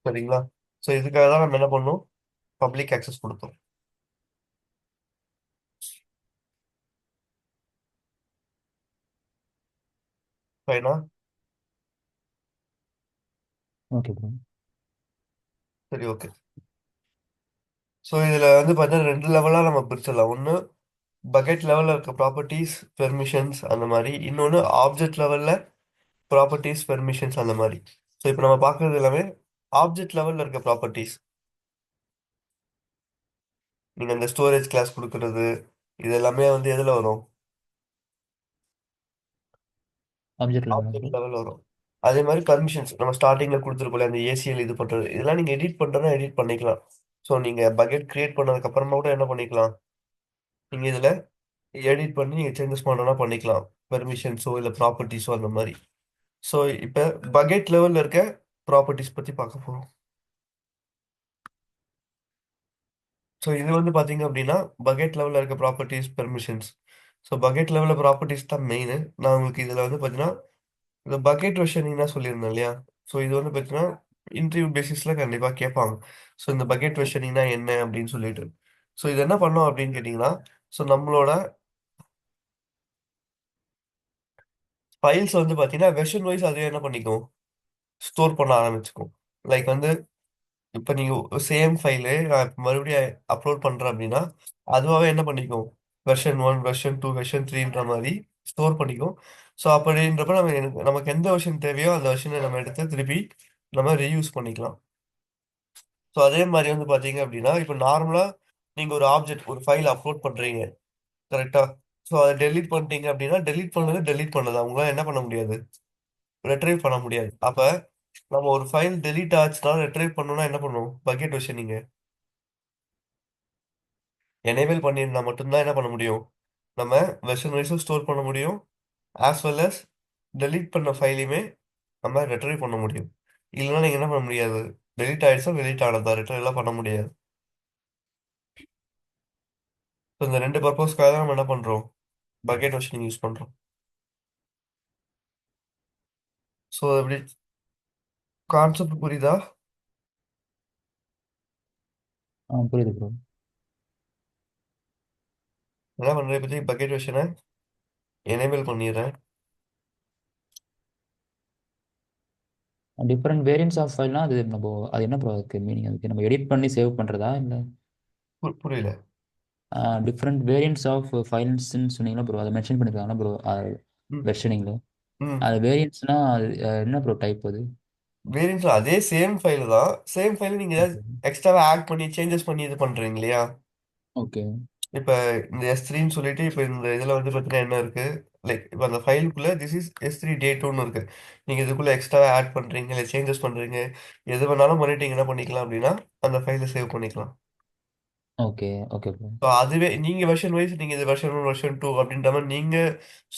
சரிங்களா? ஸோ இதுக்காக தான் நம்ம என்ன பண்ணோம், பப்ளிக் ஆக்சஸ் கொடுத்தோம். ஃபைனா? Okay bro. சரி, ஓகே. ஸோ இதில் வந்து பார்த்தீங்கன்னா 2 லெவலாக நம்ம பிரிச்சிடலாம். ஒன்று பக்கெட் லெவலில் இருக்க ப்ராப்பர்ட்டிஸ் பெர்மிஷன்ஸ் அந்த மாதிரி, இன்னொன்று ஆப்ஜெக்ட் லெவலில் ப்ராப்பர்ட்டிஸ் பெர்மிஷன்ஸ் அந்த மாதிரி. ஸோ இப்போ நம்ம பார்க்குறது எல்லாமே ஆப்ஜெக்ட் லெவலில் இருக்க ப்ராப்பர்ட்டிஸ். நீங்கள் இந்த ஸ்டோரேஜ் கிளாஸ் கொடுக்கறது இது எல்லாமே வந்து எதில் வரும்? ஆப்ஜெக்ட் லெவலா ப்ரோ? ஆப்ஜெக்ட் லெவல் வரும். அதே மாதிரி பர்மிஷன்ஸ் நம்ம ஸ்டார்டிங்கில் கொடுத்துருக்கோம்ல, அந்த ஏசிஎல் இது பண்ணுறது இதெல்லாம் நீங்கள் எடிட் பண்ணுறதா எடிட் பண்ணிக்கலாம். ஸோ நீங்கள் பக்கெட் கிரியேட் பண்ணதுக்கு அப்புறமா கூட என்ன பண்ணிக்கலாம், நீங்கள் இதில் எடிட் பண்ணி நீங்கள் சேஞ்சஸ் பண்ணணும்னா பண்ணிக்கலாம். பெர்மிஷன்ஸோ இல்லை ப்ராப்பர்ட்டிஸோ அந்த மாதிரி. ஸோ இப்போ பக்கெட் லெவலில் இருக்க ப்ராப்பர்ட்டிஸ் பற்றி பார்க்க போகிறோம். ஸோ இது வந்து பார்த்தீங்க அப்படின்னா பக்கெட் லெவலில் இருக்க ப்ராப்பர்ட்டிஸ் பெர்மிஷன்ஸ். ஸோ பக்கெட் லெவலில் ப்ராப்பர்ட்டிஸ் தான் மெயின். நான் உங்களுக்கு இதில் வந்து பார்த்தீங்கன்னா இந்த பக்கெட் வெர்ஷனிங் தான் சொல்லியிருந்தேன் இல்லையா? ஸோ இது வந்து பார்த்தீங்கன்னா இன்டர்வியூ பேசிஸில் கண்டிப்பாக கேட்பாங்க. ஸோ இந்த பக்கெட் வெர்ஷனிங்னா என்ன அப்படின்னு சொல்லிட்டு. ஸோ இது என்ன பண்ணோம் அப்படின்னு கேட்டிங்கன்னா, ஸோ நம்மளோட ஃபைல்ஸ் வந்து பார்த்தீங்கன்னா வெர்ஷன் வைஸ் அதுவே என்ன பண்ணிக்கும், ஸ்டோர் பண்ண ஆரம்பிச்சுக்கும். லைக் வந்து இப்போ நீங்கள் சேம் ஃபைலு நான் இப்ப மறுபடியும் அப்லோட் பண்ணுறேன் அப்படின்னா அதுவாகவே என்ன பண்ணிக்கும், வெர்ஷன் 1 வெர்ஷன் 2 வெர்ஷன் 3ன்ற மாதிரி ஸ்டோர் பண்ணிக்கும். ஸோ அப்படின்றப்ப நமக்கு எந்த வெர்ஷன் தேவையோ அந்த வெர்ஷனை நம்ம எடுத்து திருப்பி நம்ம ரீயூஸ் பண்ணிக்கலாம். ஸோ அதே மாதிரி வந்து பார்த்தீங்க அப்படின்னா இப்போ நார்மலாக நீங்கள் ஒரு ஆப்ஜெக்ட் ஒரு ஃபைல் அப்லோட் பண்ணுறீங்க கரெக்டாக. ஸோ அதை டெலீட் பண்ணிட்டீங்க அப்படின்னா டெலீட் பண்ணது அவங்களால என்ன பண்ண முடியாது, ரெட்ரைவ் பண்ண முடியாது. அப்போ நம்ம ஒரு ஃபைல் டெலீட் ஆச்சுன்னா ரெட்ரைவ் பண்ணணும்னா என்ன பண்ணுவோம், பக்கெட் வெர்ஷன் நீங்கள் எனேபிள் பண்ணியிருந்தா மட்டும்தான் என்ன பண்ண முடியும், நம்ம வெர்ஷன் வைஸும் ஸ்டோர் பண்ண முடியும், ஆஸ் வெல் அஸ் டெலீட் பண்ண ஃபைலையுமே நம்ம ரெட்ரைவ் பண்ண முடியும். இல்லைன்னா நீங்கள் என்ன பண்ண முடியாது, டெலீட் ஆயிடுச்சா டெலீட் ஆனதா ரெட்ரைவ் எல்லாம் பண்ண முடியாது. ஸோ இந்த 2 பர்பஸ்க்காக தான் நம்ம என்ன பண்ணுறோம், பக்கெட் வெர்ஷனிங் யூஸ் பண்ணுறோம். ஸோ எப்படி கான்செப்ட் புரியுதா? புரியுது ப்ரோ. என்ன பண்ணுறேன் பற்றி பக்கெட் வெர்ஷனை எனேபிள் பண்ணிடுறேன். டிஃப்ரெண்ட் வேரியன்ட்ஸ் ஆஃப் ஃபைல்னா அது நம்ம அது என்ன ப்ரோ அதுக்கு மீனிங்? அதுக்கு நம்ம எடிட் பண்ணி சேவ் பண்ணுறதா இல்லை? புரியல. டிஃப்ரெண்ட் வேரியன்ட்ஸ் ஆஃப் ஃபைல்ஸ்ன்னு சொன்னீங்களா ப்ரோ? அதை மென்ஷன் பண்ணிருக்காங்களா ப்ரோ ம். வெர்ஷனிங்கில்? ம். அது வேரியன்ட்ஸ்னா அது என்ன ப்ரோ டைப் அது? வேரியன்ட்ல அதே சேம் ஃபைல் தான். சேம் ஃபைல் நீங்கள் ஏதாவது ஓகே. எக்ஸ்ட்ராவா ஆட் பண்ணி சேஞ்சஸ் பண்ணி இது பண்ணுறீங்க இல்லையா? ஓகே. இப்போ இந்த S3ன்னு சொல்லிட்டு இப்போ இந்த இதில் வந்து பார்த்தீங்கன்னா என்ன இருக்கு, லைக் இப்போ அந்த ஃபைலுக்குள்ள திஸ் இஸ் S3 Day 2ன்னு இருக்கு. நீங்கள் இதுக்குள்ள எக்ஸ்ட்ராவா ஆட் பண்ணுறீங்க இல்லை சேஞ்சஸ் பண்ணுறீங்க எது வேணாலும் பண்ணிட்டு என்ன பண்ணிக்கலாம் அப்படின்னா அந்த ஃபைலை சேவ் பண்ணிக்கலாம். ஓகே. Okay bro. ஸோ அதுவே நீங்கள் வெர்ஷன் வைஸ் நீங்கள் இது வெர்ஷன் 1 வெர்ஷன் 2 அப்படின்ற மாதிரி நீங்கள்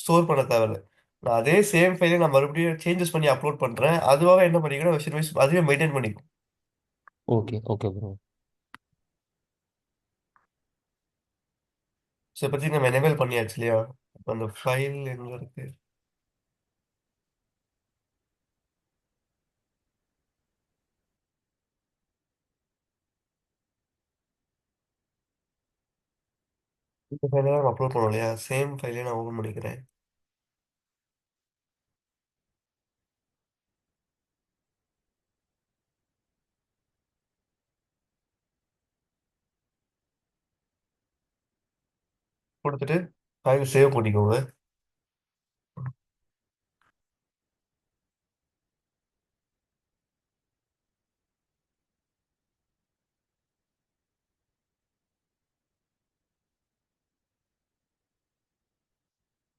ஸ்டோர் பண்ண தேவையில்ல. நான் அதே சேம் ஃபைலை நான் மறுபடியும் சேஞ்சஸ் பண்ணி அப்லோட் பண்ணுறேன், அதுவாக என்ன பண்ணிக்கணும் வெர்ஷன் வைஸ் அதுவே மெயின்டைன் பண்ணிக்கும். ஓகே. Okay bro. ஸோ இப்போதைக்கு நம்ம எனேபிள் பண்ணியாச்சு இல்லையா? இப்ப அந்த ஃபைல் எங்கே இருக்கு, இந்த ஃபைலை நம்ம அப்லோட் பண்ணோம் இல்லையா, சேம் ஃபைலே நான் ஓப்பன் பண்ணிக்கிறேன். கொடுத்துட்டு ஃபைல் சேவ் பண்ணிக்கோங்க.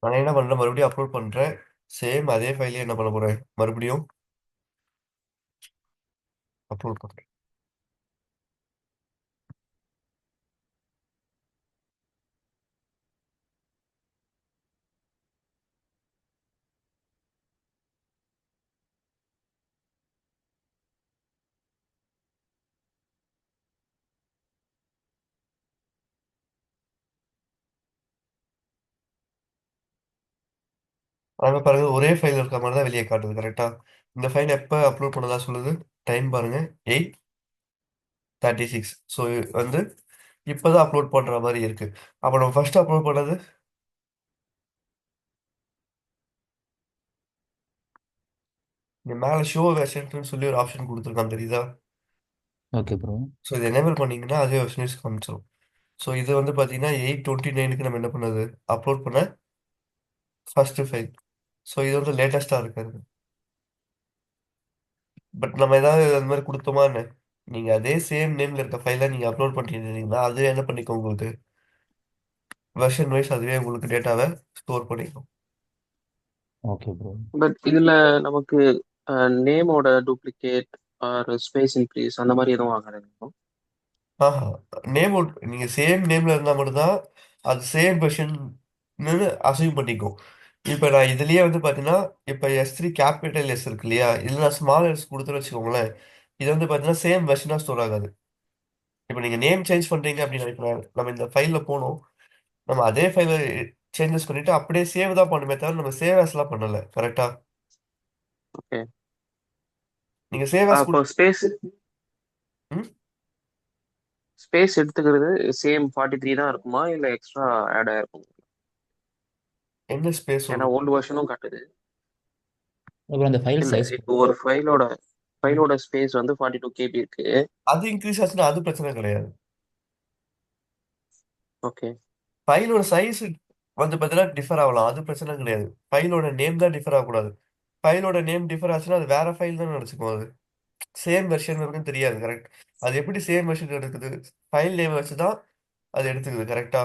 நான் என்ன பண்ணுறேன், மறுபடியும் அப்லோட் பண்ணுறேன். சேம் அதே ஃபைலே என்ன பண்ண போகிறேன், மறுபடியும் அப்லோட் பண்ணுறேன். அங்கே பாருங்க ஒரே ஃபைல் இருக்க மாதிரி தான் வெளியே காட்டுது கரெக்டாக. இந்த ஃபைல் எப்போ அப்லோட் பண்ணதா சொல்லுது, டைம் பாருங்க 8:36. ஸோ வந்து இப்போ தான் அப்லோட் பண்ணுற மாதிரி இருக்கு. அப்போ நம்ம ஃபர்ஸ்ட் அப்லோட் பண்ணது இங்க மேல ஷோ வெர்ஷன் சொல்லி ஒரு ஆப்ஷன் கொடுத்துருக்கான் தெரியுதா? Okay bro. ஸோ இது எனேபிள் பண்ணீங்கன்னா அதே வெர்ஷன் காமிச்சிடும். ஸோ இது வந்து பார்த்தீங்கன்னா 8/29 நம்ம என்ன பண்ணது அப்லோட் பண்ண ஃபர்ஸ்ட் ஃபைல். ஸோ இது வந்து லேட்டஸ்ட்டாக இருக்காது. பட் நம்ம ஏதாவது அந்த மாதிரி கொடுத்தோமா என்ன, நீங்கள் அதே சேம் நேமில் இருக்க ஃபைலை நீங்கள் அப்லோட் பண்ணிட்டீங்கன்னா அது என்ன பண்ணிக்கும் உங்களுக்கு வெர்ஷன் வைஸ் அதுவே உங்களுக்கு டேட்டாவை ஸ்டோர் பண்ணிக்கும். Okay bro. பட் இதுல நமக்கு நேமோட டூப்ளிகேட் ஆர் ஸ்பேஸ் இன்க்ரீஸ் அந்த மாதிரி எதுவும் ஆகாதுங்க? ஆஹா, நேம் நீங்கள் சேம் நேமில் இருந்தால் மட்டும்தான் அது சேம் வெர்ஷன்னு அசைன் பண்ணிக்கும். இப்போ நான் இதுலயே வந்து பார்த்தீங்கன்னா இப்போ S3 கேபிட்டல் எஸ் இருக்கு இல்லையா, இதில் நான் ஸ்மால் எஸ் கொடுத்துன்னு வச்சுக்கோங்களேன், இது வந்து பார்த்தீங்கன்னா சேம் வெர்ஷனாக ஸ்டோர் ஆகாது. இப்போ நீங்கள் நேம் சேஞ்ச் பண்ணுறீங்க அப்படின்னு நினைக்கிறேன், நம்ம இந்த ஃபைலில் போனோம், நம்ம அதே ஃபைலை சேஞ்சஸ் பண்ணிட்டு அப்படியே சேவ் தான் பண்ணுமே தவிர நம்ம சேவ் ஆஸ்லாம் பண்ணல. கரெக்டா? ஓகே. நீங்க சேவ் ஆஸ் அப்போ ஸ்பேஸ் ம் ஸ்பேஸ் எடுத்துக்கிறது சேம் 43 தான் இருக்குமா இல்லை எக்ஸ்ட்ரா ஆட் ஆயிருக்கும்? என்ன ஸ்பேஸ் ஏன்னா வரும்? ஓல்டு வெர்ஷனும் காட்டுது. அப்புறம் அந்த ஃபைல் இல்லை, சைஸ். இப்போ ஒரு ஃபைலோட ம். ஃபைலோட ஸ்பேஸ் வந்து 42 KB இருக்கு. அது இன்க்ரீஸ் ஆச்சுன்னா அது பிரச்சனை கிடையாது. ஓகே. ஃபைலோட சைஸ் வந்து பார்த்தீங்கன்னா டிஃபர் ஆகலாம், அது பிரச்சனை கிடையாது. ஃபைலோட நேம் தான் டிஃபர் ஆகக்கூடாது. ஃபைலோட நேம் டிஃபர் ஆச்சுன்னா அது வேற ஃபைல் தான் நினச்சிக்கும். அது சேம் வெர்ஷன் இருக்குன்னு தெரியாது. கரெக்ட்? அது எப்படி சேம் வெர்ஷன் எடுக்குது? ஃபைல் நேம் வச்சு தான் அது எடுத்துக்குது. கரெக்டா?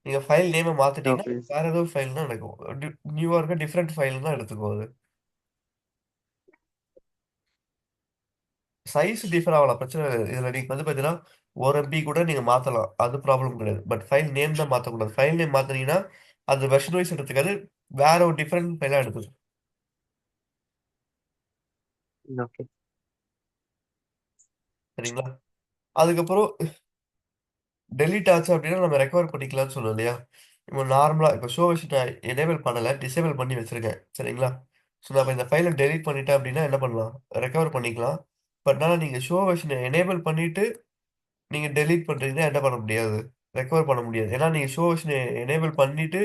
நீங்க ஃபைல் நேமை மாத்திட்டீங்கன்னா ஓகே. வேற ஏதோ ஃபைல் தான் நடக்கும். நியூவா இருக்க டிஃப்ரெண்ட் ஃபைல் தான் எடுத்துக்கும் அது. சைஸ் டிஃபர் ஆகலாம், பிரச்சனை கிடையாது. இதுல நீங்க வந்து பாத்தீங்கன்னா 1 MB கூட நீங்க மாத்தலாம், அது ப்ராப்ளம் கிடையாது. பட் ஃபைல் நேம் தான் மாத்தக்கூடாது. ஃபைல் நேம் மாத்தினீங்கன்னா அது வெர்ஷன் வைஸ் எடுத்துக்காது, வேற ஒரு டிஃப்ரெண்ட் ஃபைலா எடுத்துக்கும். ஓகே. சரிங்களா? அதுக்கப்புறம் டெலீட் ஆச்சு அப்படின்னா நம்ம ரெக்கவர் பண்ணிக்கலாம்னு சொன்னோம் இல்லையா? இப்போ நார்மலா இப்போ ஷோ வெர்ஷன் எனேபிள் பண்ணல, டிசேபிள் பண்ணி வச்சிருக்கேன். சரிங்களா? ஸோ நம்ம இந்த ஃபைலை டெலீட் பண்ணிட்டேன் அப்படின்னா என்ன பண்ணலாம், ரெக்கவர் பண்ணிக்கலாம். பட் ஆனால் நீங்க ஷோ வெர்ஷனை எனேபிள் பண்ணிட்டு நீங்க டெலீட் பண்றீங்கன்னா என்ன பண்ண முடியாது, ரெக்கவர் பண்ண முடியாது. ஏன்னா நீங்க ஷோ வெர்ஷனை எனேபிள் பண்ணிட்டு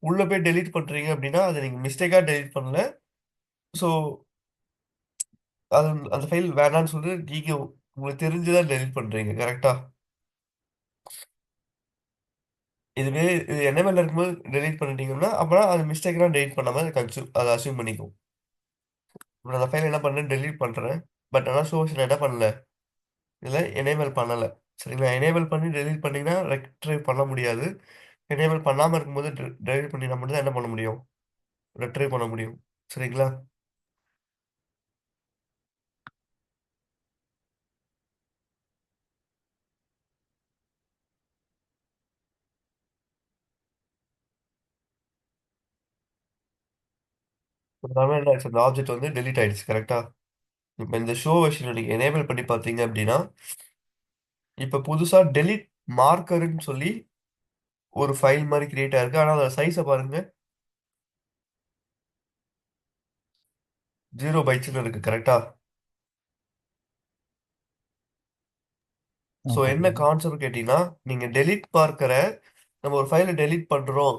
உள்ள போய் டெலீட் பண்றீங்க அப்படின்னா அதை நீங்க மிஸ்டேக்கா டெலீட் பண்ணல. ஸோ அது அந்த ஃபைல் வேணாம்னு சொல்லிட்டு நீங்க உங்களுக்கு தெரிஞ்சுதான் டெலீட் பண்றீங்க. கரெக்டா? இதுவே இது எனேபிள் இருக்கும்போது டெலீட் பண்ணிட்டீங்கன்னா அப்புறம் அது மிஸ்டேக்கா டெலீட் பண்ணாம அதை அதை அசியூம் பண்ணிக்கும். இப்போ அந்த ஃபைல் என்ன பண்ணேன், டெலீட் பண்றேன். பட் ஆனால் ஷோ வெர்ஷன் என்ன பண்ணல, இதில் எனேபிள் பண்ணல. சரிங்களா? எனேபிள் பண்ணி டெலீட் பண்ணீங்கன்னா ரெக்ட்ரைவ் பண்ண முடியாது. எனேபிள் பண்ணாம இருக்கும்போது டெலீட் பண்ணினா மட்டும் தான் என்ன பண்ண முடியும், ரெட்ரைவ் பண்ண முடியும். சரிங்களா? அதனால என்ன ஆச்சு, அந்த ஆப்ஜெக்ட் வந்து டெலீட் ஆயிடுச்சு. கரெக்டா? இப்போ இந்த ஷோ வெர்ஷனை நீங்க எனேபிள் பண்ணி பார்த்தீங்க அப்படின்னா இப்போ புதுசா டெலீட் மார்க்கர்னு சொல்லி ஒரு ஃபைல் மாதிரி கிரியேட் ஆயிருக்கு. ஆனால் அதோட சைஸை பாருங்க, 0 bytes இருக்கு. கரெக்டா? ஸோ ஓகே என்ன ப்ரோ. கான்செப்ட் கேட்டீங்கன்னா, நீங்க டெலீட் மார்க்கரை நம்ம ஒரு ஃபைலை டெலீட் பண்றோம்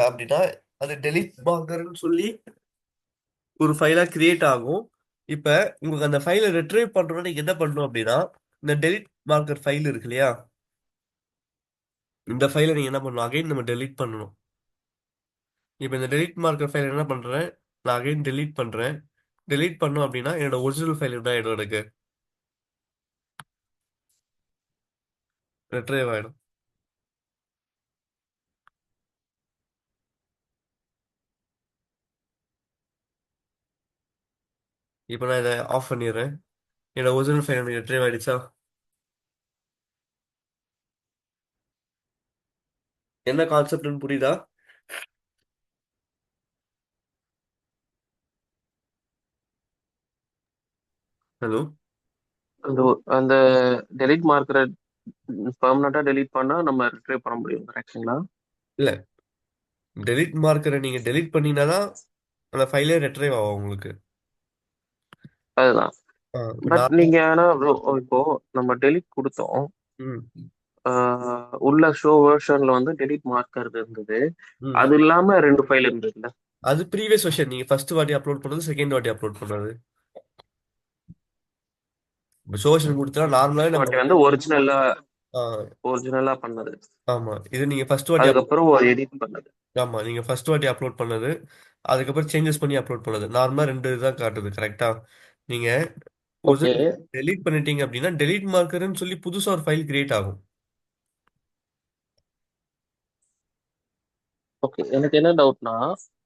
அப்படின்னா அது டெலீட் மார்க்கர்னு சொல்லி ஒரு ஃபைலா கிரியேட் ஆகும். இப்போ உங்களுக்கு அந்த ஃபைலை ரெட்ரைவ் பண்றோம்னா நீங்க என்ன பண்ணணும் அப்படின்னா, இந்த டெலீட் மார்க்கர் ஃபைல் இருக்கு இல்லையா, இந்த ஃபைலை நீங்க என்ன பண்ணணும், அகைன் நம்ம டெலீட் பண்ணணும். இப்போ இந்த டெலீட் மார்க்கர் ஃபைல் என்ன பண்றேன், நான் அகைன் டெலீட் பண்றேன். டெலீட் பண்ணோம் அப்படின்னா என்னோட ஒரிஜினல் ஃபைல் என்ன ஆயிடும், எனக்கு ரெட்ரைவ் ஆயிடும். இப்போ நான் இதை ஆஃப் பண்ணிடுறேன். என்னோட ஒரிஜினல் ஃபைல் எனக்கு ரெட்ரைவ் ஆயிடுச்சா? என்ன கான்செப்ட்னு புரியுதா? ஹலோ? அந்த அந்த டெலீட் மார்க்கரை பெர்மனண்டா டெலீட் பண்ணா நம்ம ரிட்ரைவ் பண்ண முடியும், கரெக்டுங்களா? இல்ல, டெலீட் மார்க்கரை நீங்க டெலீட் பண்ணீங்கன்னா தான் அந்த ஃபைலே ரெட்ரைவ் ஆகும் உங்களுக்கு. அதுதான். இப்போ பட் நான் நீங்க ஆனா இப்போ நம்ம டெலீட் கொடுத்தோம். ம் உள்ள ஷோ வெர்ஷன்ல வந்து டெலீட் மார்க்கர் இருந்தது. ம் அது இல்லாம ரெண்டு ஃபைல் இருந்ததுல்ல. அது ப்ரீவியஸ் வெர்ஷன் நீங்க ஃபர்ஸ்ட் வாட்டி அப்லோட் பண்ணது, செகண்ட் வாட்டி அப்லோட் பண்ணது. ஷோ வெர்ஷன் கொடுத்தா நார்மலாவே நம்ம வாட்டி வந்து வந்து ஆ, ஒரிஜினலா பண்ணது. ஆமா. இது நீங்க ஃபர்ஸ்ட் வாட்டி அதுக்கப்புறம் ஒரு எடிட் பண்ணது. ஆமா, நீங்க ஃபர்ஸ்ட் வாட்டி அப்லோட் பண்ணது, அதுக்கப்புறம் சேஞ்சஸ் பண்ணி அப்லோட் பண்ணது. நார்மலா ரெண்டு இதுதான் காட்டுது கரெக்டா. நீங்க ஓகே. ஒரிஜினல் டெலீட் பண்ணிட்டீங்க அப்படின்னா டெலீட் மார்க்கர்னு சொல்லி புதுசா ஒரு ஃபைல் கிரியேட் ஆகும். ஓகே, எனக்கு என்ன டவுட்னா,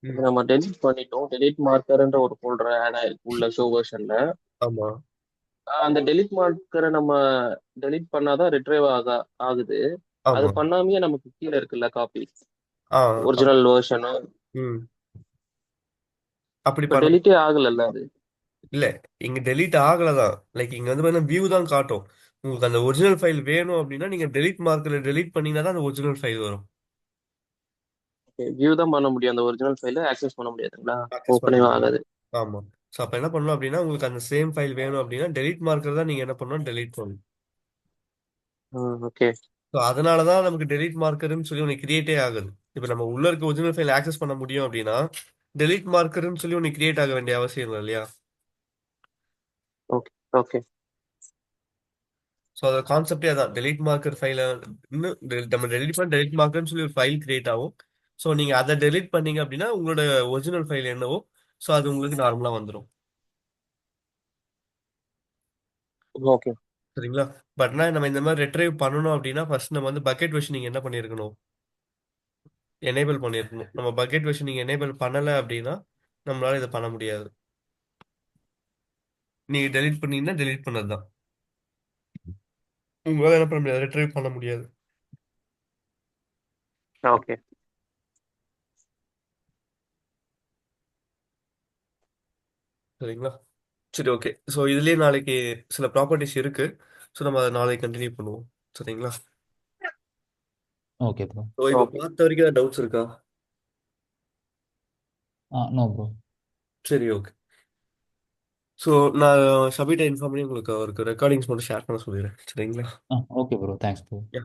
இப்போ ம். நம்ம டெலிட் பண்ணிட்டோம், டெலிட் மார்க்கர்ன்ற ஒரு ஃபோல்டர் ஆட் ஆயிருக்கு உள்ள ஷோ வெர்ஷன்ல. ஆமா, அந்த டெலிட் மார்க்கரை நம்ம டெலிட் பண்ணாதான் ரிட்ரைவ் ஆகுது. அது ஆமா. பண்ணாமயே நமக்கு கீழே இருக்குல்ல காப்பி, ஆ, ஒரிஜினல் வெர்ஷனு. ம். அப்படி இப்போ பண்ண டெலிட்டே ஆகலைல்ல அது. இல்ல, இங்க டெலீட் ஆகலதான். லைக் இங்க வந்து பார்த்தீங்கன்னா வியூ தான் காட்டும். உங்களுக்கு அந்த ஒரிஜினல் ஃபைல் வேணும் அப்படின்னா நீங்க டெலீட் மார்க்கர்ல டெலீட் பண்ணீங்கன்னா தான் அந்த ஒரிஜினல் ஃபைல் வரும். வியூ தான் பண்ண முடியும், அந்த ஒரிஜினல் ஃபைலை ஆக்சஸ் பண்ண முடியாதுங்களா? ஆக்சஸ் பண்ண ஓப்பனே முடியாது. ஆகாது. ஆமா. ஸோ அப்ப என்ன பண்ணணும் அப்படின்னா உங்களுக்கு அந்த சேம் ஃபைல் வேணும் அப்படின்னா டெலீட் மார்க்கர் தான் நீங்க என்ன பண்ணணும், டெலீட் பண்ணணும். ஓகே. ஸோ அதனால தான் நமக்கு டெலீட் மார்க்கர்னு சொல்லி ஒன்று கிரியேட்டே ஆகுது. இப்போ நம்ம உள்ள இருக்க ஒரிஜினல் ஃபைல் ஆக்சஸ் பண்ண முடியும் அப்படின்னா டெலீட் மார்க்கர்னு சொல்லி ஒன்று கிரியேட் ஆக வேண்டிய அவசியம் இல்லை இல்லையா? ஓகே. ஓகே. ஸோ அதோட கான்செப்டே அதான். டெலீட் மார்க்கர் ஃபைலை இன்னும் நம்ம டெலீட் பண்ண டெலீட் மார்க்கர்னு சொல்லி ஒரு ஃபைல் கிரியேட் ஆகும். ஸோ நீங்கள் அதை டெலீட் பண்ணீங்க அப்படின்னா உங்களோட ஒரிஜினல் ஃபைல் என்னவோ ஸோ அது உங்களுக்கு நார்மலாக வந்துடும். ஓகே. சரிங்களா? பட்னா நம்ம இந்த மாதிரி ரெட்ரைவ் பண்ணணும் அப்படின்னா ஃபர்ஸ்ட் நம்ம வந்து பக்கெட் வெர்ஷன் நீங்கள் என்ன பண்ணியிருக்கணும், எனேபிள் பண்ணியிருக்கணும். நம்ம பக்கெட் வெர்ஷன் நீங்கள் எனேபிள் பண்ணலை அப்படின்னா நம்மளால இதை பண்ண முடியாது. நீங்கள் டெலீட் பண்ணீங்கன்னா டெலீட் பண்ணது தான். உங்களால என்ன பண்ண முடியாது, ரெட்ரைவ் பண்ண முடியாது. ஓகே. சரிங்களா? சரி, ஓகே. ஸோ இதுலயே நாளைக்கு சில ப்ராப்பர்ட்டிஸ் இருக்கு. ஸோ நம்ம அதை நாளைக்கு கண்டினியூ பண்ணுவோம். சரிங்களா? Okay bro. ஸோ இப்போ ஓகே. பார்த்த வரைக்கும் ஏதாவது டவுட்ஸ் இருக்கா? No bro. சரி, ஓகே. ஸோ நான் ஷபிட்ட இன்ஃபார்ம் பண்ணி உங்களுக்கு அவருக்கு ரெக்கார்டிங்ஸ் மட்டும் ஷேர் பண்ண சொல்லிடுறேன். சரிங்களா? Okay bro. Thanks bro. யா.